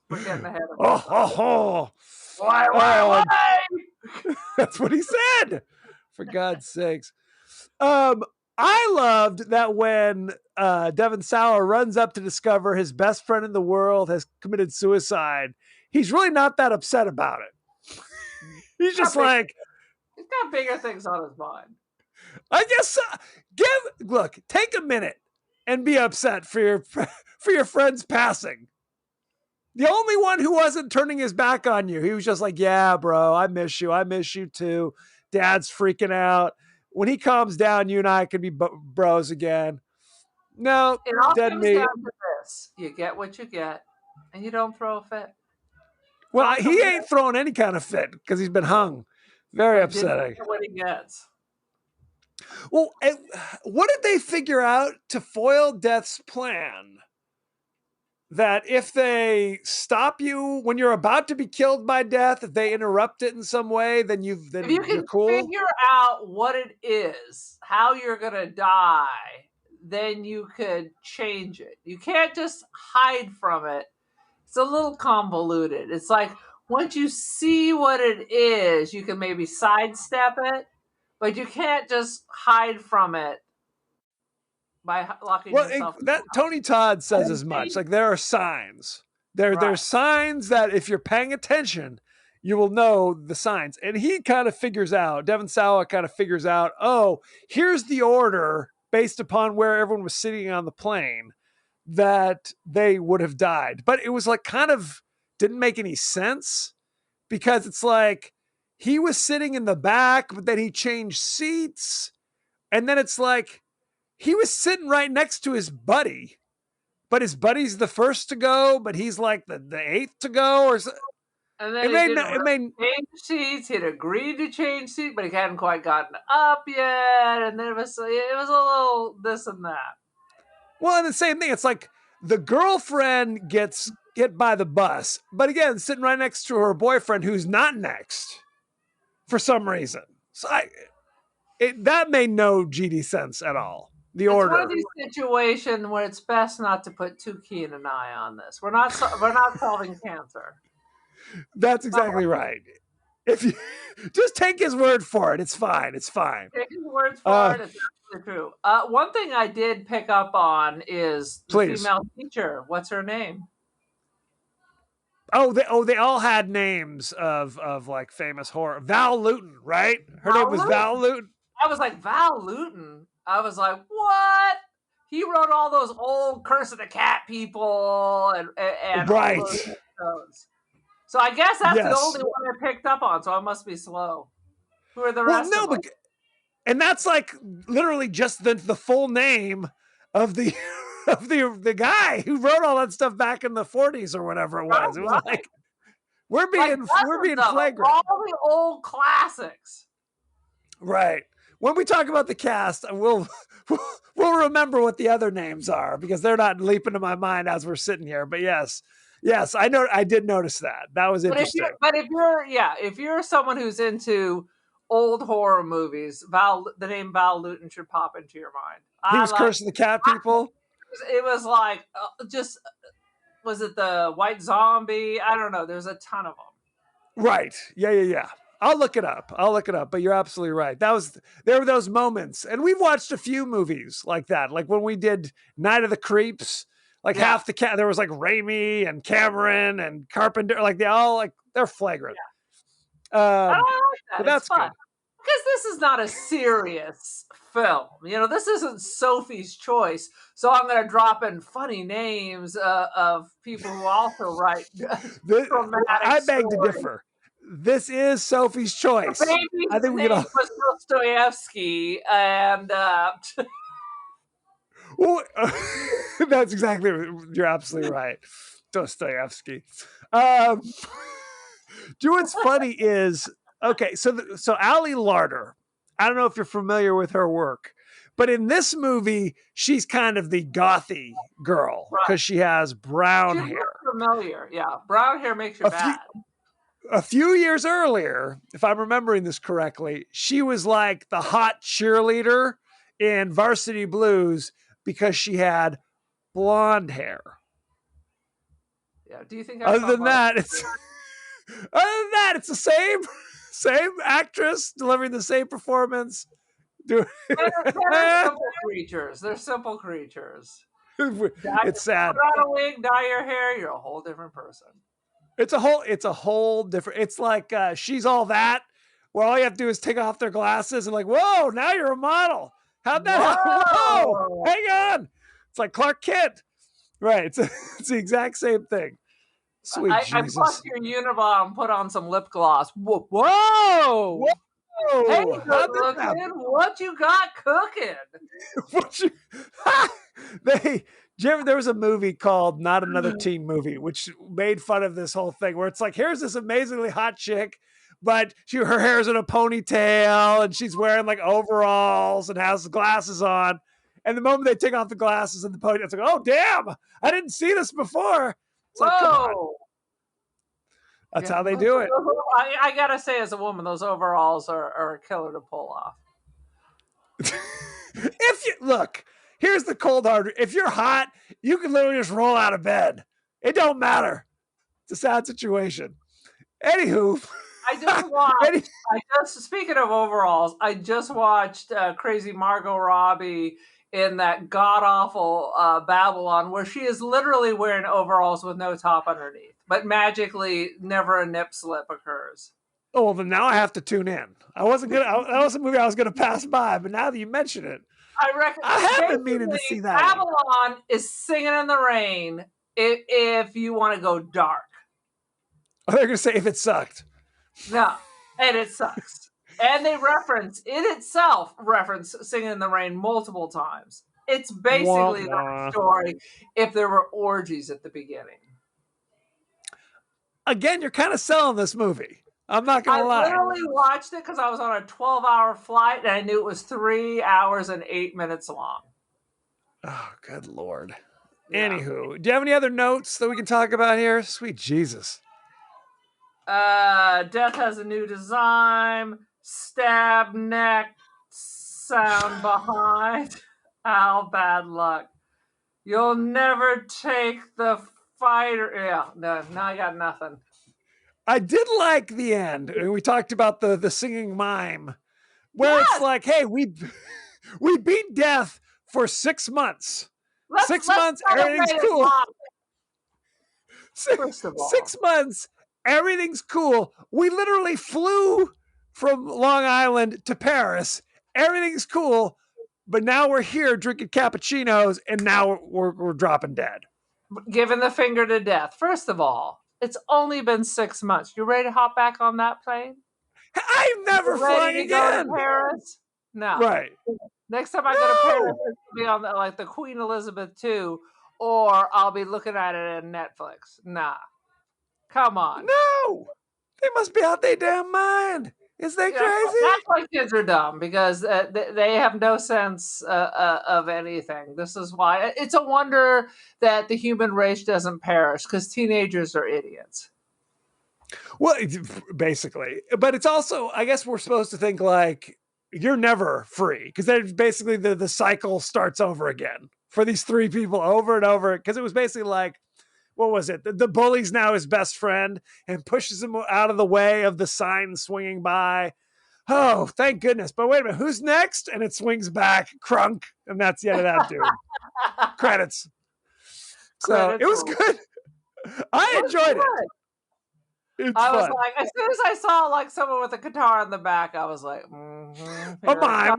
We're getting ahead of Why? That's what he said. For God's sakes. I loved that when Devon Sawa runs up to discover his best friend in the world has committed suicide, he's really not that upset about it. He's just like, he's got bigger things on his mind. I guess take a minute and be upset for your friend's passing. The only one who wasn't turning his back on you, he was just like, yeah, bro, I miss you too. Dad's freaking out. When he calms down, you and I can be bros again. No, it all dead comes meat. down to this: you get what you get, and you don't throw a fit. Well, he ain't throwing any kind of fit because he's been hung. Very upsetting. What he gets. Well, what did they figure out to foil Death's plan? That if they stop you when you're about to be killed by Death, if they interrupt it in some way, then you're cool. If you can figure out what it is, how you're gonna die, then you could change it. You can't just hide from it. It's a little convoluted. It's like once you see what it is, you can maybe sidestep it, but you can't just hide from it by locking yourself. That Tony Todd says as much. Like there are signs. There's signs that if you're paying attention, you will know the signs. And he kind of figures out, Devon Sawa kind of figures out, oh, here's the order based upon where everyone was sitting on the plane that they would have died. But it was like kind of didn't make any sense because it's like he was sitting in the back, but then he changed seats. And then it's like, he was sitting right next to his buddy, but his buddy's the first to go, but he's like the eighth to go, or so. And then it made change seats. He'd agreed to change seats, but he hadn't quite gotten up yet. And then it was a little this and that. Well, and the same thing. It's like the girlfriend gets hit by the bus, but again, sitting right next to her boyfriend, who's not next for some reason. So that made no GD sense at all. The order. It's one of these situations where it's best not to put too keen an eye on this. We're not solving cancer. That's exactly right. If you just take his word for it, it's fine. It's fine. Take his word for it. It's absolutely true. One thing I did pick up on is the female teacher. What's her name? They all had names of like famous horror. Val Lewton, right? Her name was Val Lewton. I was like, Val Lewton? I was like, what? He wrote all those old Curse of the Cat people and right. All those. So I guess that's the only one I picked up on, so I must be slow. Who are the rest of them? And that's like literally just the full name of the the guy who wrote all that stuff back in the 40s or whatever it was. It was like we're being flagrant. All the old classics. Right. When we talk about the cast, we'll remember what the other names are because they're not leaping to my mind as we're sitting here. But yes, I know. I did notice that. That was interesting. If you're someone who's into old horror movies, the name Val Lewton should pop into your mind. He was Curse of the Cat people. It was like was it the White Zombie? I don't know. There's a ton of them. Right. Yeah. I'll look it up. But you're absolutely right. There were those moments, and we've watched a few movies like that. Like when we did Night of the Creeps, like half the cat. There was like Raimi and Cameron and Carpenter. Like they're flagrant. Yeah. I like that. But that's fun. good because this is not a serious film. This isn't Sophie's Choice. So I'm going to drop in funny names of people who also write. I beg to differ. This is Sophie's Choice. I think we was Dostoevsky, and that's exactly. You're absolutely right, Dostoevsky. What's funny is so Ali Larter. I don't know if you're familiar with her work, but in this movie, she's kind of the gothy girl because she has brown hair. Familiar, yeah. Brown hair makes you bad. A few years earlier, if I'm remembering this correctly, she was like the hot cheerleader in Varsity Blues because she had blonde hair. Yeah. Do you think? Other than that, it's the same. Same actress delivering the same performance. They're simple creatures. They're simple creatures. It's sad. Put on a wig, dye your hair, you're a whole different person. It's a whole different. It's like She's All That, where all you have to do is take off their glasses and like, whoa, now you're a model. How'd that happen? Whoa, hang on. It's like Clark Kent. Right. It's the exact same thing. Sweet I Jesus. plucked your Unibomb, put on some lip gloss. Whoa! Whoa! Hey, good looking. What you got cooking? There was a movie called Not Another Teen Movie, which made fun of this whole thing, where it's like, here's this amazingly hot chick, but her hair's in a ponytail and she's wearing like overalls and has glasses on. And the moment they take off the glasses and the ponytail, it's like, oh damn, I didn't see this before. It's like, come on. That's how they do it. I gotta say, as a woman, those overalls are a killer to pull off. If you look, here's the cold hard. If you're hot, you can literally just roll out of bed. It don't matter. It's a sad situation. Anywho, speaking of overalls, I just watched Crazy Margot Robbie in that god-awful Babylon, where she is literally wearing overalls with no top underneath, but magically never a nip slip occurs. Oh, well, then now I have to tune in. That was a movie I was gonna pass by, but now that you mention it, I have been meaning to see that. Babylon is Singing in the Rain if you want to go dark. Oh, they're gonna say if it sucked. No, and it sucks. And they reference Singing in the Rain multiple times. It's basically the story if there were orgies at the beginning. Again, you're kind of selling this movie. I'm not going to lie. I literally watched it because I was on a 12-hour flight and I knew it was 3 hours and 8 minutes long. Oh, good Lord. Yeah. Anywho, do you have any other notes that we can talk about here? Sweet Jesus. Death has a new design. Stab neck, sound behind. Ow, bad luck. You'll never take the fighter. Yeah, no, now I got nothing. I did like the end. We talked about the singing mime, where it's like, hey, we beat death for 6 months. 6 months, everything's cool. 6 months, everything's cool. We literally flew from Long Island to Paris. Everything's cool, but now we're here drinking cappuccinos, and now we're dropping dead. Giving the finger to death. First of all, it's only been 6 months. You ready to hop back on that plane? I'm never flying again. Go to Paris? No. Right. Next time I go to Paris, it'll be on the Queen Elizabeth II, or I'll be looking at it on Netflix. Nah. Come on. No. They must be out their damn mind. Is that crazy? That's why kids are dumb, because they have no sense of anything. This is why it's a wonder that the human race doesn't perish, because teenagers are idiots. Well, basically, but it's also, I guess we're supposed to think like you're never free, because then basically the cycle starts over again for these three people over and over. Because it was basically like, what was it? The bully's now his best friend and pushes him out of the way of the sign swinging by. Oh, thank goodness. But wait a minute, who's next? And it swings back, crunk. And that's the end of that dude. Credits. So it was good. I enjoyed it. I was like, as soon as I saw like someone with a guitar in the back, I was like, a mime.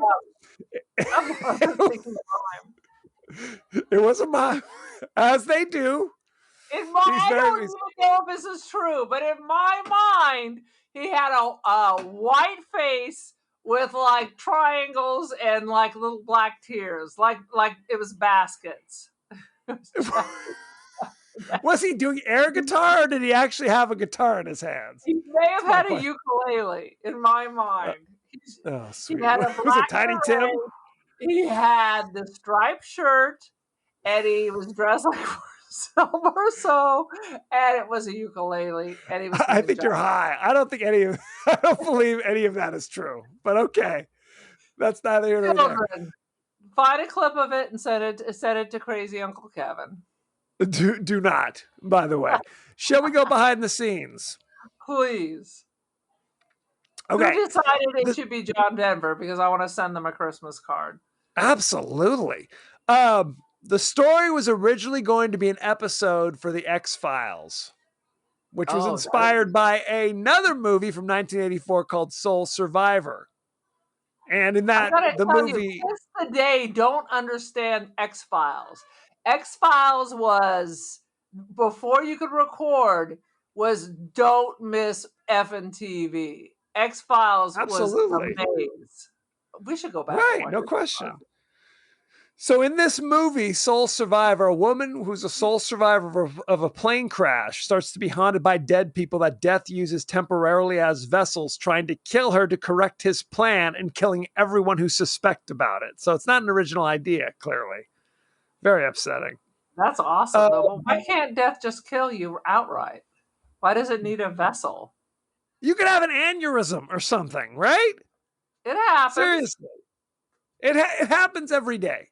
It was a mime, as they do. I don't even know if this is true, but in my mind, he had a white face with like triangles and like little black tears, like it was baskets. Was he doing air guitar, or did he actually have a guitar in his hands? He may have had a ukulele, in my mind. Oh, sweet. He had a was it Tiny Tim? He had the striped shirt, and he was dressed like so, and it was a ukulele, and he was. I think you're high. I don't believe any of that is true. But okay, that's neither here nor there. Find a clip of it and send it to Crazy Uncle Kevin. Do not. By the way, shall we go behind the scenes? Please. Okay. Who decided it should be John Denver? Because I want to send them a Christmas card. Absolutely. The story was originally going to be an episode for the X-Files, which was inspired by another movie from 1984 called Soul Survivor. And in that, the movie... Kiss the Day don't understand X-Files. X-Files was, before you could record, was don't miss effing TV. X-Files was amazing. We should go back. Right, no question. So in this movie, Soul Survivor, a woman who's a sole survivor of a plane crash starts to be haunted by dead people that Death uses temporarily as vessels, trying to kill her to correct his plan and killing everyone who suspect about it. So it's not an original idea, clearly. Very upsetting. That's awesome, though. But why can't Death just kill you outright? Why does it need a vessel? You could have an aneurysm or something, right? It happens. Seriously. It happens every day.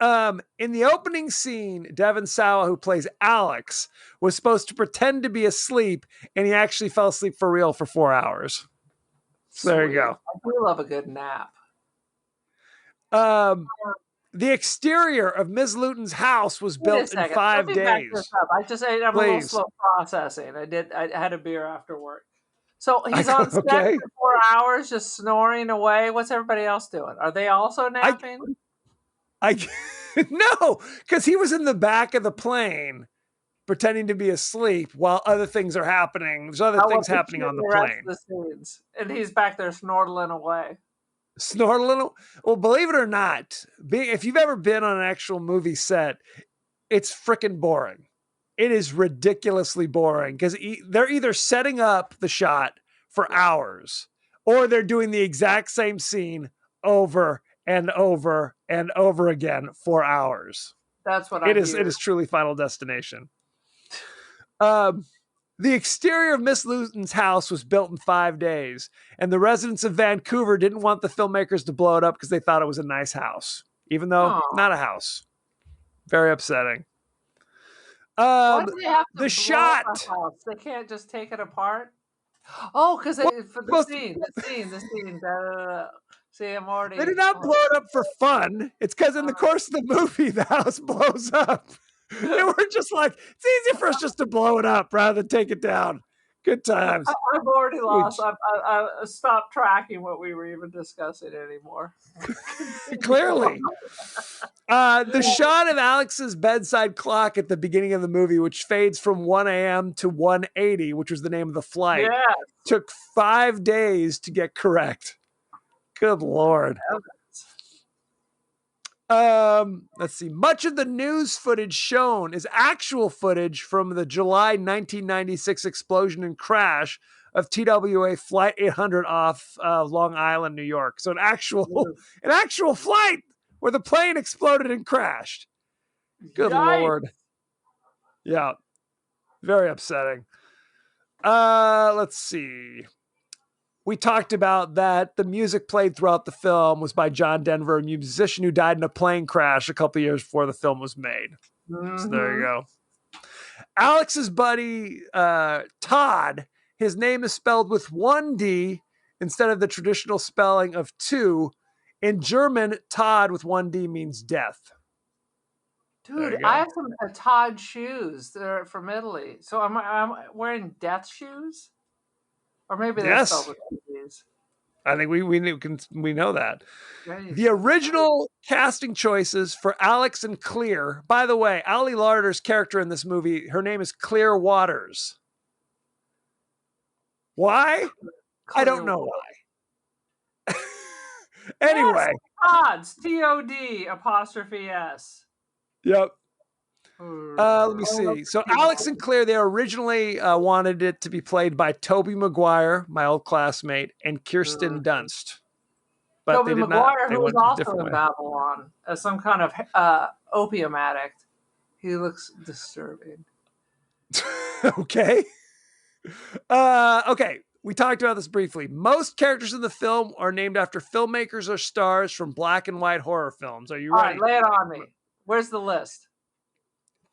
In the opening scene, Devon Sawa, who plays Alex, was supposed to pretend to be asleep, and he actually fell asleep for real for 4 hours. So there you go. I do love a good nap. The exterior of Ms. Luton's house was built in 5 days. I'm a little slow processing. I had a beer after work. So he's on set for 4 hours, just snoring away. What's everybody else doing? Are they also napping? No, because he was in the back of the plane pretending to be asleep while other things are happening. There's other things happening on the plane. The scenes. And he's back there snortling away. Snortling? Well, believe it or not, if you've ever been on an actual movie set, it's freaking boring. It is ridiculously boring because they're either setting up the shot for hours or they're doing the exact same scene over and over and over again for hours. That's what I It is truly Final Destination. The exterior of Miss Luton's house was built in 5 days, and the residents of Vancouver didn't want the filmmakers to blow it up because they thought it was a nice house, even though not a house. Very upsetting. Why do they have to the shot. They can't just take it apart. Oh, because for the scene. See, I'm already. They did not blow it up for fun. It's because in the course of the movie, the house blows up. They were just like, it's easier for us just to blow it up rather than take it down. Good times. I've already lost. I stopped tracking what we were even discussing anymore. Clearly. The shot of Alex's bedside clock at the beginning of the movie, which fades from 1 a.m. to 1:80, which was the name of the flight, took 5 days to get correct. Good Lord. Let's see. Much of the news footage shown is actual footage from the July 1996 explosion and crash of TWA Flight 800 off Long Island, New York. So an actual flight where the plane exploded and crashed. Good Lord. Yeah. Very upsetting. Let's see. We talked about that the music played throughout the film was by John Denver, a musician who died in a plane crash a couple years before the film was made. So there you go. Alex's buddy, Todd, his name is spelled with 1 D instead of the traditional spelling of 2. In German, Todd with 1 D means death. Dude, I have some Todd shoes. They're from Italy. So I'm wearing death shoes? Or maybe they're spelled with D's. I think we know that. The original casting choices for Alex and Clear. By the way, Ali Larter's character in this movie, her name is Clear Waters. Why? I don't know why. Anyway. Todd's TOD''S. Yep. Let me see. So Alex and Claire, they originally wanted it to be played by Tobey Maguire, my old classmate, and Kirsten Dunst. But Tobey Maguire, who was also in way. Babylon as some kind of opium addict. He looks disturbing. Okay. Okay. We talked about this briefly. Most characters in the film are named after filmmakers or stars from black and white horror films. Are you ready? All right, lay it on me. Where's the list?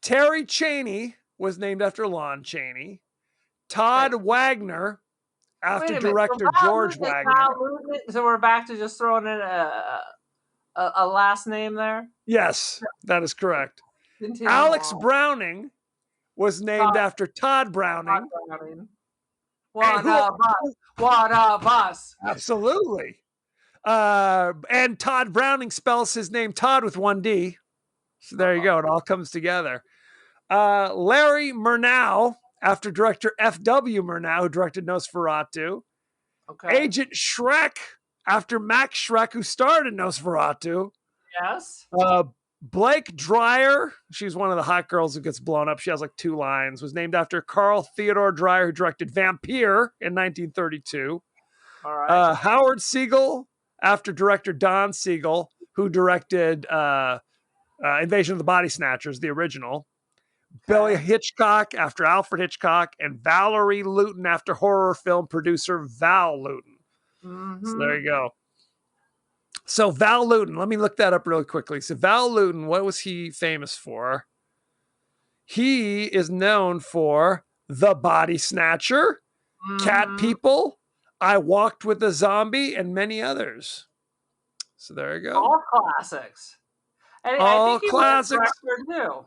Terry Chaney was named after Lon Chaney. Todd Wagner after Wait a minute. director Val George Lutnick, Wagner. Val Lutnick, so we're back to just throwing in a last name there. Yes, that is correct. Continue Alex on. Browning was named after Todd Browning. Todd Browning. who- One of us. Absolutely. And Todd Browning spells his name Todd with one D. So there you go. It all comes together. Larry Murnau, after director F.W. Murnau, who directed Nosferatu. Okay. Agent Shrek, after Max Shrek, who starred in Nosferatu. Yes. Blake Dreyer, she's one of the hot girls who gets blown up. She has like 2 lines. Was named after Carl Theodor Dreyer, who directed Vampire in 1932. All right. Howard Siegel, after director Don Siegel, who directed Invasion of the Body Snatchers, the original. Billy Hitchcock, after Alfred Hitchcock. And Valerie Luton, after horror film producer Val Luton. So there you go. So Val Luton, let me look that up really quickly. So Val Luton, what was he famous for? He is known for The Body Snatcher, Cat People, I Walked with a Zombie, and many others. So there you go. All classics. And All I think classics. He was a director too.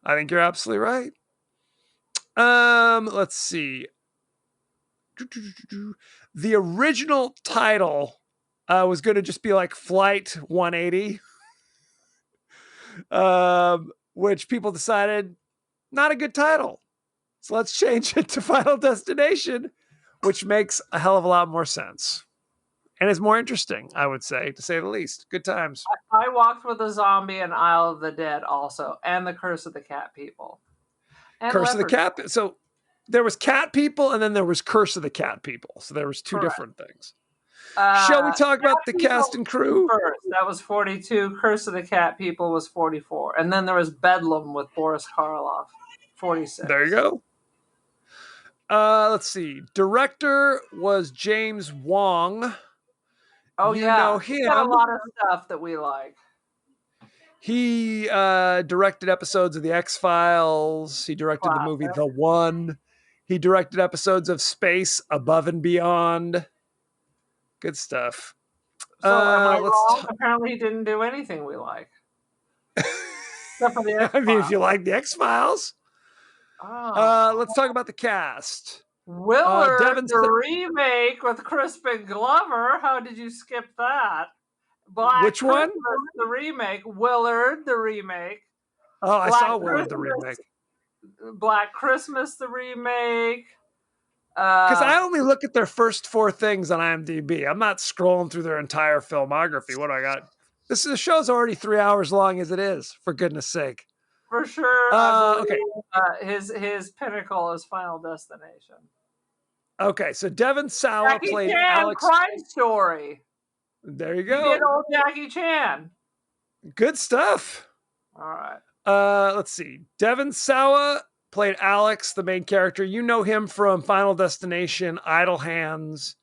I think you're absolutely right. Let's see. The original title was going to just be like Flight 180, which people decided not a good title. So let's change it to Final Destination, which makes a hell of a lot more sense. And is more interesting, I would say, to say the least. Good times. I Walked with a Zombie and Isle of the Dead also, and The Curse of the Cat People. And Curse of the Cat. So there was Cat People, and then there was Curse of the Cat People. So there was 2 different things. Shall we talk about the cast and crew? First, that was 42. Curse of the Cat People was 44. And then there was Bedlam with Boris Karloff, 46. There you go. Let's see. Director was James Wong. Oh, you yeah. know him. He's got a lot of stuff that we like. He directed episodes of The X-Files. He directed the movie The One. He directed episodes of Space Above and Beyond. Good stuff. So am I wrong? Apparently he didn't do anything we like. Except for the X-Files. I mean, if you like The X-Files. Oh. Let's talk about the cast. Willard, the remake with Crispin Glover. How did you skip that? Which one? The remake. Willard, the remake. Oh, I saw Willard, the remake. Black Christmas, the remake. Because I only look at their first 4 things on IMDb. I'm not scrolling through their entire filmography. What do I got? The show's already 3 hours long as it is, for goodness sake. For sure. Okay. His pinnacle is Final Destination. Okay, so Devon Sawa Jackie played Chan, Alex. Crime Story. There you go. You did old Jackie Chan. Good stuff. All right. Let's see. Devon Sawa played Alex, the main character. You know him from Final Destination, Idle Hands,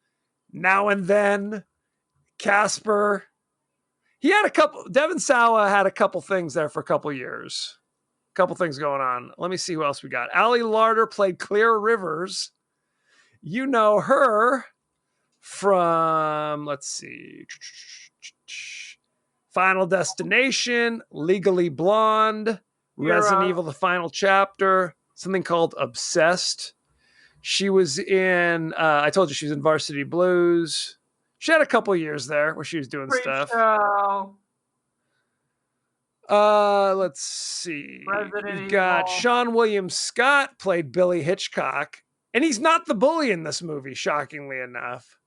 Now and Then, Casper. He had Devon Sawa had a couple things there for a couple years. A couple things going on. Let me see who else we got. Ali Larder played Clear Rivers. You know her from, let's see, Final Destination, Legally Blonde, Resident Evil, The Final Chapter, something called Obsessed. She was in, I told you she was in Varsity Blues. She had a couple years there where she was doing stuff. Let's see. We've got Sean William Scott played Billy Hitchcock. And he's not the bully in this movie, shockingly enough.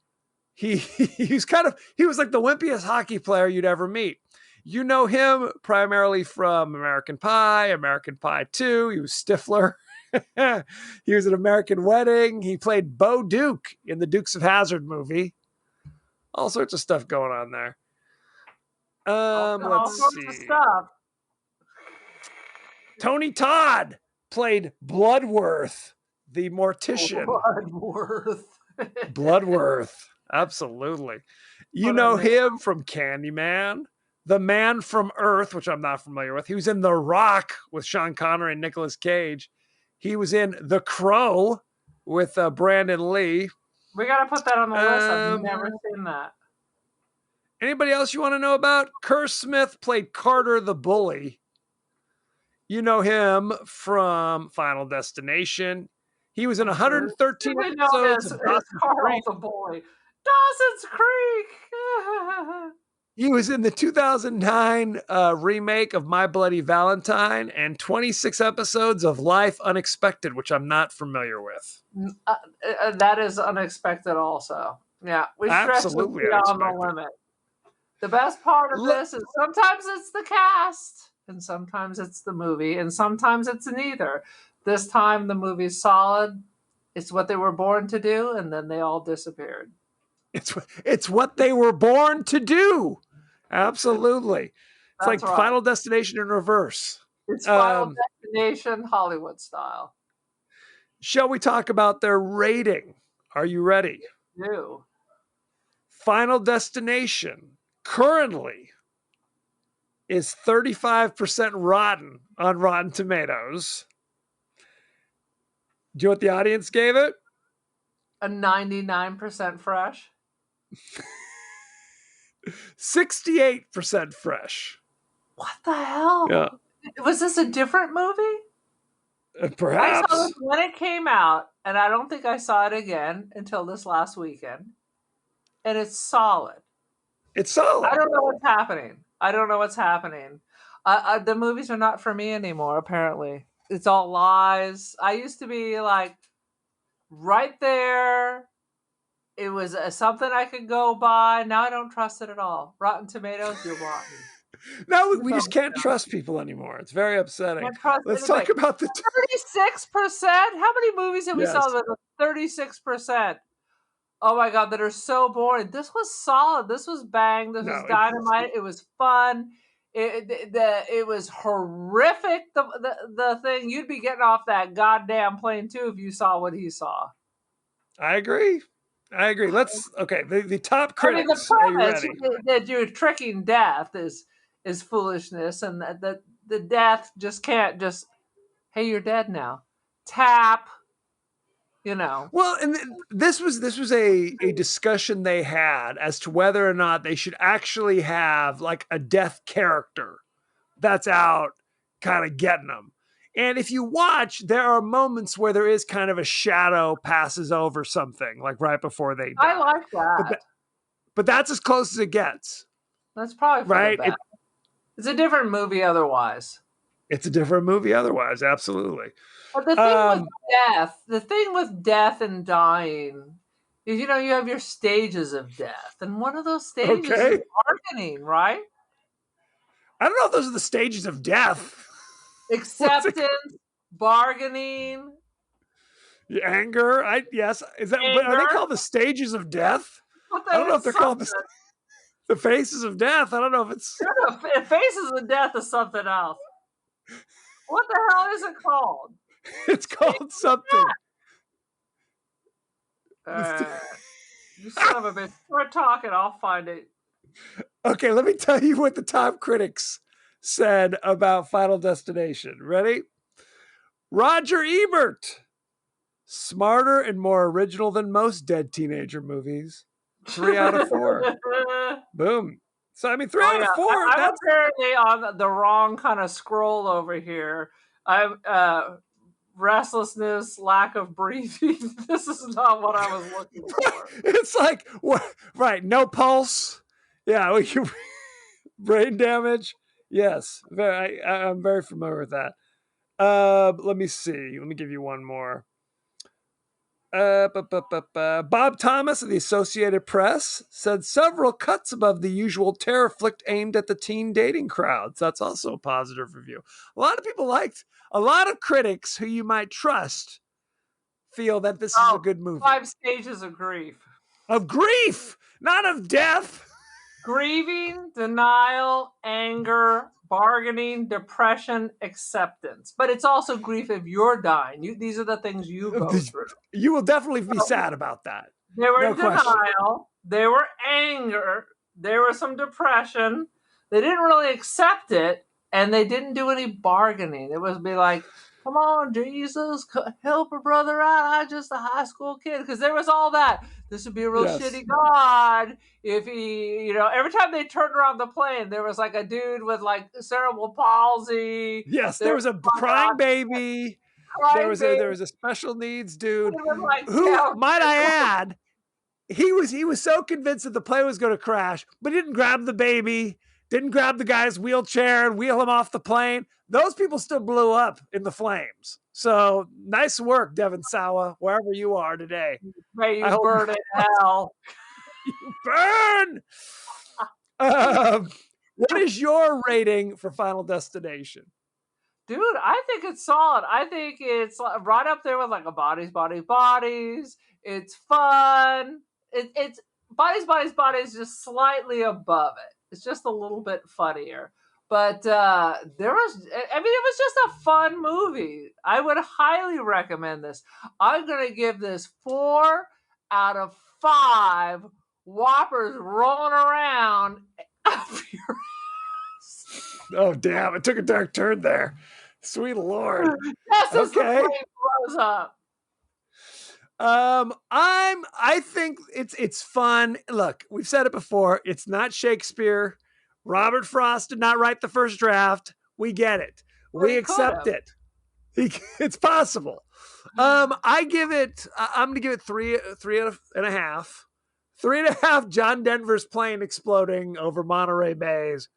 He was like the wimpiest hockey player you'd ever meet. You know him primarily from American Pie, American Pie 2. He was Stifler. He was in American Wedding. He played Bo Duke in the Dukes of Hazzard movie. All sorts of stuff going on there. Let's see. Tony Todd played Bloodworth, the mortician. Bloodworth. Absolutely. You know him from Candyman, The Man from Earth, which I'm not familiar with. He was in The Rock with Sean Connery and Nicolas Cage. He was in The Crow with Brandon Lee. We got to put that on the list. I've Um, never seen that. Anybody else you want to know about? Kerr Smith played Carter the Bully. You know him from Final Destination. He was in 113 We know episodes this of is Dawson's Carl Creek. the Boy. Dawson's Creek. He was in the 2009 remake of My Bloody Valentine and 26 episodes of Life Unexpected, which I'm not familiar with. That is unexpected also. Yeah, we stretch this Absolutely beyond the unexpected. limit. The best part of Look- this is sometimes it's the cast, and sometimes it's the movie, and sometimes it's neither. This time the movie's solid. It's what they were born to do, and then they all disappeared. It's what they were born to do. Absolutely. It's That's like right. Final Destination in reverse. It's Final Destination Hollywood style. Shall we talk about their rating? Are you ready? New. Final Destination currently is 35% rotten on Rotten Tomatoes. Do you know what the audience gave it? A 99% fresh. 68% fresh. What the hell? Yeah. Was this a different movie? Perhaps. I saw this when it came out, and I don't think I saw it again until this last weekend. And it's solid. It's solid. I don't know what's happening. The movies are not for me anymore, apparently. It's all lies. I used to be like right there. It was something I could go by. Now I don't trust it at all. Rotten Tomatoes, you're rotten. No, we just can't trust people anymore. It's very upsetting. Can't trust Let's anybody. talk about the 36%? How many movies have we Yes. saw that are 36%? Oh my God, that are so boring. This was solid. This was bang. This was dynamite. It was fun. It was horrific. The thing, you'd be getting off that goddamn plane too if you saw what he saw. I agree. Let's the top I mean, critics. the Are you premise ready? that you're tricking death is foolishness, and that the death just can't just, hey, you're dead now. Tap. You know. Well, and this was a discussion they had as to whether or not they should actually have like a death character that's out kind of getting them. And if you watch, there are moments where there is kind of a shadow passes over something, like right before they die. I like that. But that's as close as it gets. That's probably for right. the best. It's a different movie otherwise. It's a different movie otherwise, absolutely. But the thing with death and dying is, you have your stages of death. And one of those stages is bargaining, right? I don't know if those are the stages of death. Acceptance, bargaining. Anger, yes. Is that? Anger. Are they called the stages of death? I don't know if they're called the faces of death. I don't know if it's... Faces of death is something else. What the hell is it called? It's called something. You son of a bitch. Start talking, I'll find it. Okay, let me tell you what the top critics said about Final Destination. Ready? Roger Ebert. Smarter and more original than most dead teenager movies. 3 out of 4. Boom. So, I mean, 3 out of 4. I'm apparently on the wrong kind of scroll over here. I'm restlessness, lack of breathing. This is not what I was looking for. It's like, right, no pulse. Yeah, brain damage. Yes, I'm very familiar with that. Let me see. Let me give you one more. Bob Thomas of the Associated Press said several cuts above the usual terror flick aimed at the teen dating crowds. That's also a positive review. A lot of people liked. A lot of critics who you might trust feel that this is a good movie. 5 stages of grief. Of grief, not of death. Grieving, denial, anger, bargaining, depression, acceptance. But it's also grief if you're dying. These are the things you go through. You will definitely be sad about that. There were No denial. question. There were anger. There was some depression. They didn't really accept it, and they didn't do any bargaining. It was be like, come on, Jesus, help a brother out. I'm just a high school kid. Because there was all that. This would be a real Yes. shitty God if he, every time they turned around the plane, there was like a dude with like cerebral palsy. Yes, there was a crying baby. There was a special needs dude who, might I add, he was so convinced that the plane was going to crash, but didn't grab the baby, didn't grab the guy's wheelchair and wheel him off the plane. Those people still blew up in the flames. So nice work, Devon Sawa, wherever you are today. May you burn in hell. You burn. What is your rating for Final Destination? Dude, I think it's solid. I think it's right up there with like a Bodies. It's fun. It's Bodies, just slightly above it. It's just a little bit funnier. But it was just a fun movie. I would highly recommend this. I'm going to give this 4 out of 5 Whoppers rolling around. Oh, damn. It took a dark turn there. Sweet Lord. Yes, okay. Blows up. I think it's fun. Look, we've said it before. It's not Shakespeare. Robert Frost did not write the first draft. We get it. We accept it. It's possible. I'm gonna give it 3.5. 3.5 John Denver's plane exploding over Monterey Bays.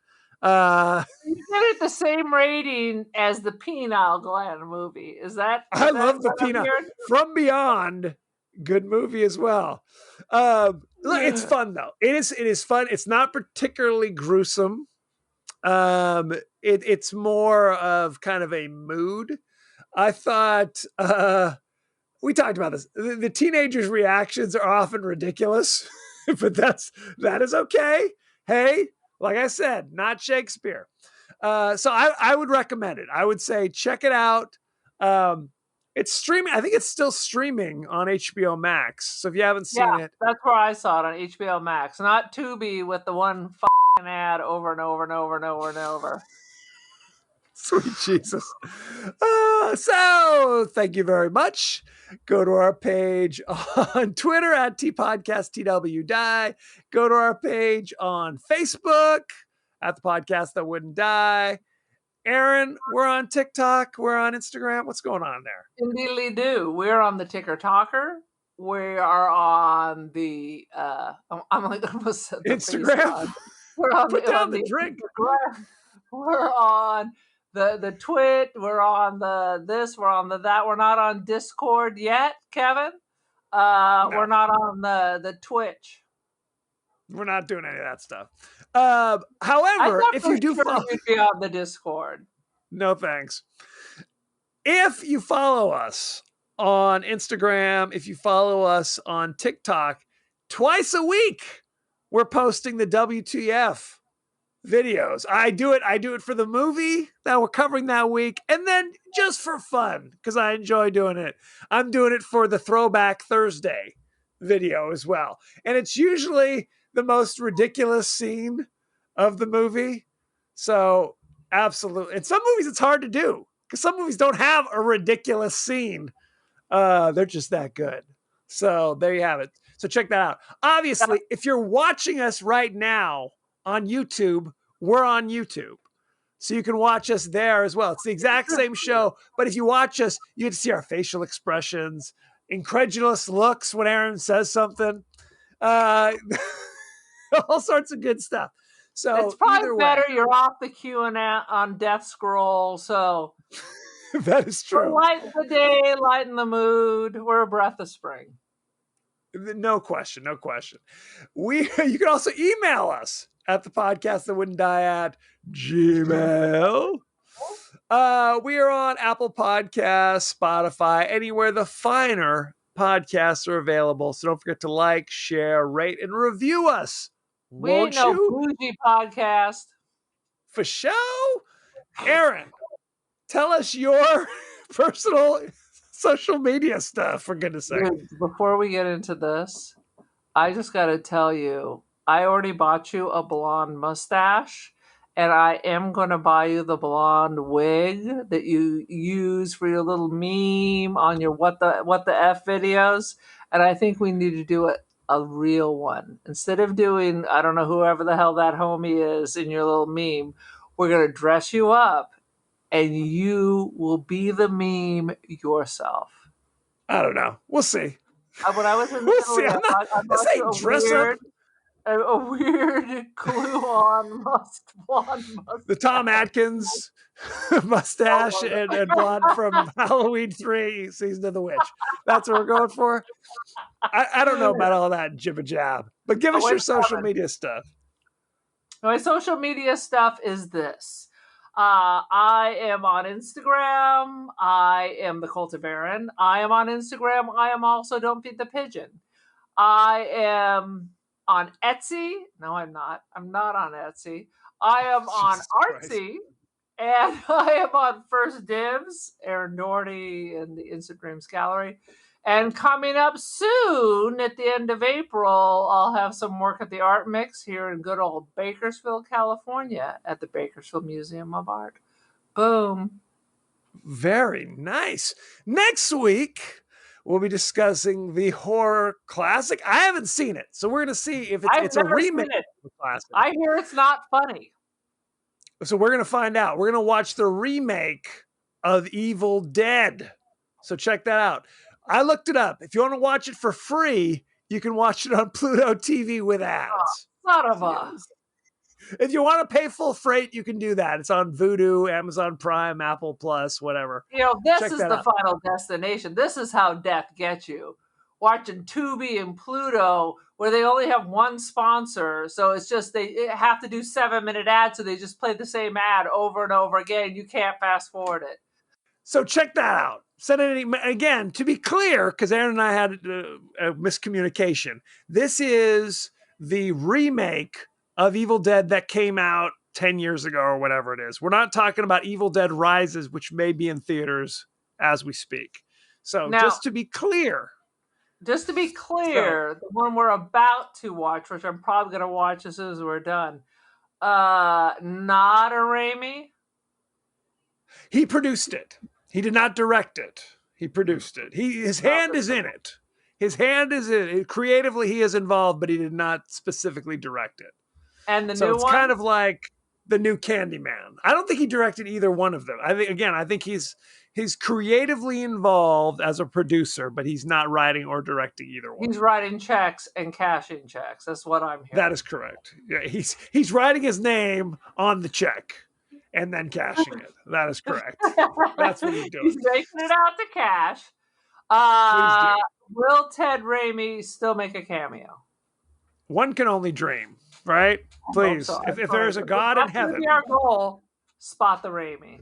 You give it the same rating as the Penile Gland movie. I love the Penile. From Beyond, good movie as well. Look, it's fun though. It is fun. It's not particularly gruesome. It's more of kind of a mood. I thought we talked about this. The teenagers' reactions are often ridiculous, but that is okay. Hey, like I said, not Shakespeare. So I would recommend it. I would say check it out. It's streaming. I think it's still streaming on HBO Max. So if you haven't seen it, that's where I saw it, on HBO Max, not Tubi with the one f***ing ad over and over and over and over and over. Sweet Jesus. So thank you very much. Go to our page on Twitter at TPodcastTWDie. Go to our page on Facebook at The Podcast That Wouldn't Die. Aaron, we're on TikTok. We're on Instagram. What's going on there? Indeedly do. We're on the Ticker Talker. We are on the I'm like almost said the Instagram. We're on Put down the drink. We're on the Twit. We're on the this. We're on the that. We're not on Discord yet, Kevin. No. We're not on the Twitch. We're not doing any of that stuff. However, if you do follow, you'd be on the Discord. No thanks. If you follow us on Instagram, if you follow us on TikTok, twice a week we're posting the WTF videos. I do it for the movie that we're covering that week, and then just for fun because I enjoy doing it. I'm doing it for the Throwback Thursday video as well, and it's usually the most ridiculous scene of the movie. So absolutely, in some movies it's hard to do because some movies don't have a ridiculous scene. They're just that good. So there you have it. So check that out. Obviously, if you're watching us right now on YouTube, we're on YouTube. So you can watch us there as well. It's the exact same show, but if you watch us, you get to see our facial expressions, incredulous looks when Aaron says something, all sorts of good stuff. So it's probably better you're off the queue on Death Scroll. So that is true. Lighten the day, lighten the mood. We're a breath of spring. No question. You can also email us at The Podcast That Wouldn't Die at Gmail. We are on Apple Podcasts, Spotify, anywhere the finer podcasts are available. So don't forget to like, share, rate, and review us. We ain't no bougie podcast. For show. Aaron, tell us your personal social media stuff, for goodness sake. Before we get into this, I just got to tell you, I already bought you a blonde mustache, and I am going to buy you the blonde wig that you use for your little meme on your what the F videos. And I think we need to do a real one. Instead of doing, I don't know, whoever the hell that homie is in your little meme, we're going to dress you up and you will be the meme yourself. I don't know. We'll see. When I was in We'll see. Italy, I This bought you ain't dress up. a weird glue-on blonde mustache. The Tom Atkins mustache and blonde from Halloween 3, Season of the Witch. That's what we're going for. I don't know about all that jibba jab, but give us your social media stuff. My social media stuff is this. I am on Instagram. I am the Cult of Aaron. I am on Instagram. I am also Don't Feed the Pigeon. I am on Etsy. No, I'm not. I'm not on Etsy. I am on Artsy. And I am on First Dibs, Aaron Doherty in the Instagram's gallery. And coming up soon, at the end of April, I'll have some work at the Art Mix here in good old Bakersfield, California, at the Bakersfield Museum of Art. Boom. Very nice. Next week, we'll be discussing the horror classic. I haven't seen it, so we're going to see if it's a remake of the classic. I hear it's not funny. So we're going to find out. We're going to watch the remake of Evil Dead. So check that out. I looked it up. If you want to watch it for free, you can watch it on Pluto TV with ads. Son of a. If you want to pay full freight, you can do that. It's on Vudu, Amazon Prime, Apple Plus, whatever. You know, this Check is that the out. final destination. This is how death gets you. Watching Tubi and Pluto, where they only have one sponsor. So it's just they have to do 7-minute ads, so they just play the same ad over and over again. You can't fast forward it. So check that out. Again, to be clear, because Aaron and I had a miscommunication. This is the remake of Evil Dead that came out 10 years ago or whatever it is. We're not talking about Evil Dead Rises, which may be in theaters as we speak. So now, just to be clear. The one we're about to watch, which I'm probably going to watch as soon as we're done, not a Raimi. He produced it. He did not direct it. He produced it. His hand is in it. His hand is in it. Creatively, he is involved, but he did not specifically direct it. And the so new it's one? kind of like the new Candyman. I don't think he directed either one of them. I think he's creatively involved as a producer, but he's not writing or directing either one. He's writing checks and cashing checks. That's what I'm hearing. That is correct. Yeah, he's writing his name on the check and then cashing it. That is correct. That's what he's doing. He's making it out to cash. Will Ted Raimi still make a cameo? One can only dream, right? Please, so. if there is a God in heaven, that's our goal. Spot the Raimi.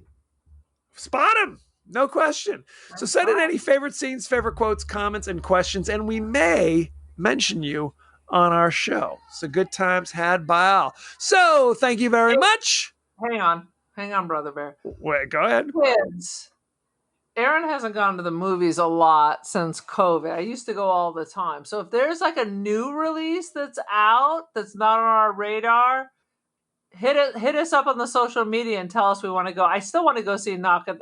Spot him. No question. So send in any favorite scenes, favorite quotes, comments, and questions, and we may mention you on our show. So good times had by all. So thank you very much. Hang on, Brother Bear. Wait, go ahead. Kids. Aaron hasn't gone to the movies a lot since COVID. I used to go all the time. So if there's like a new release that's out that's not on our radar, hit us up on the social media and tell us we want to go. I still want to go see Knock at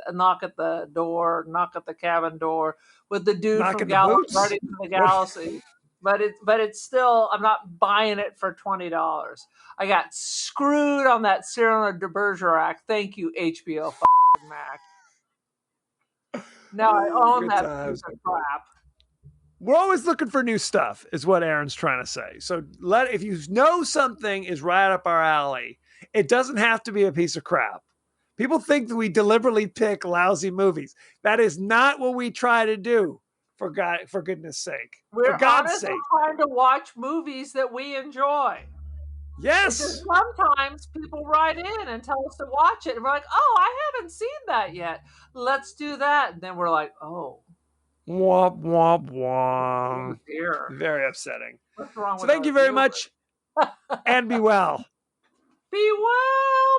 the Cabin Door with the dude from Guardians of the Galaxy. But it's still, I'm not buying it for $20. I got screwed on that Cyrano de Bergerac. Thank you, HBO Max. Now I own that piece of crap. We're always looking for new stuff, is what Aaron's trying to say. So if you know something is right up our alley, it doesn't have to be a piece of crap. People think that we deliberately pick lousy movies. That is not what we try to do. For goodness sake. We're for God's sake. trying to watch movies that we enjoy. Yes. Because sometimes people write in and tell us to watch it, and we're like, "Oh, I haven't seen that yet. Let's do that." And then we're like, "Oh, womp womp womp." Oh dear. Very upsetting. What's wrong so with thank you very much, and be well. Be well.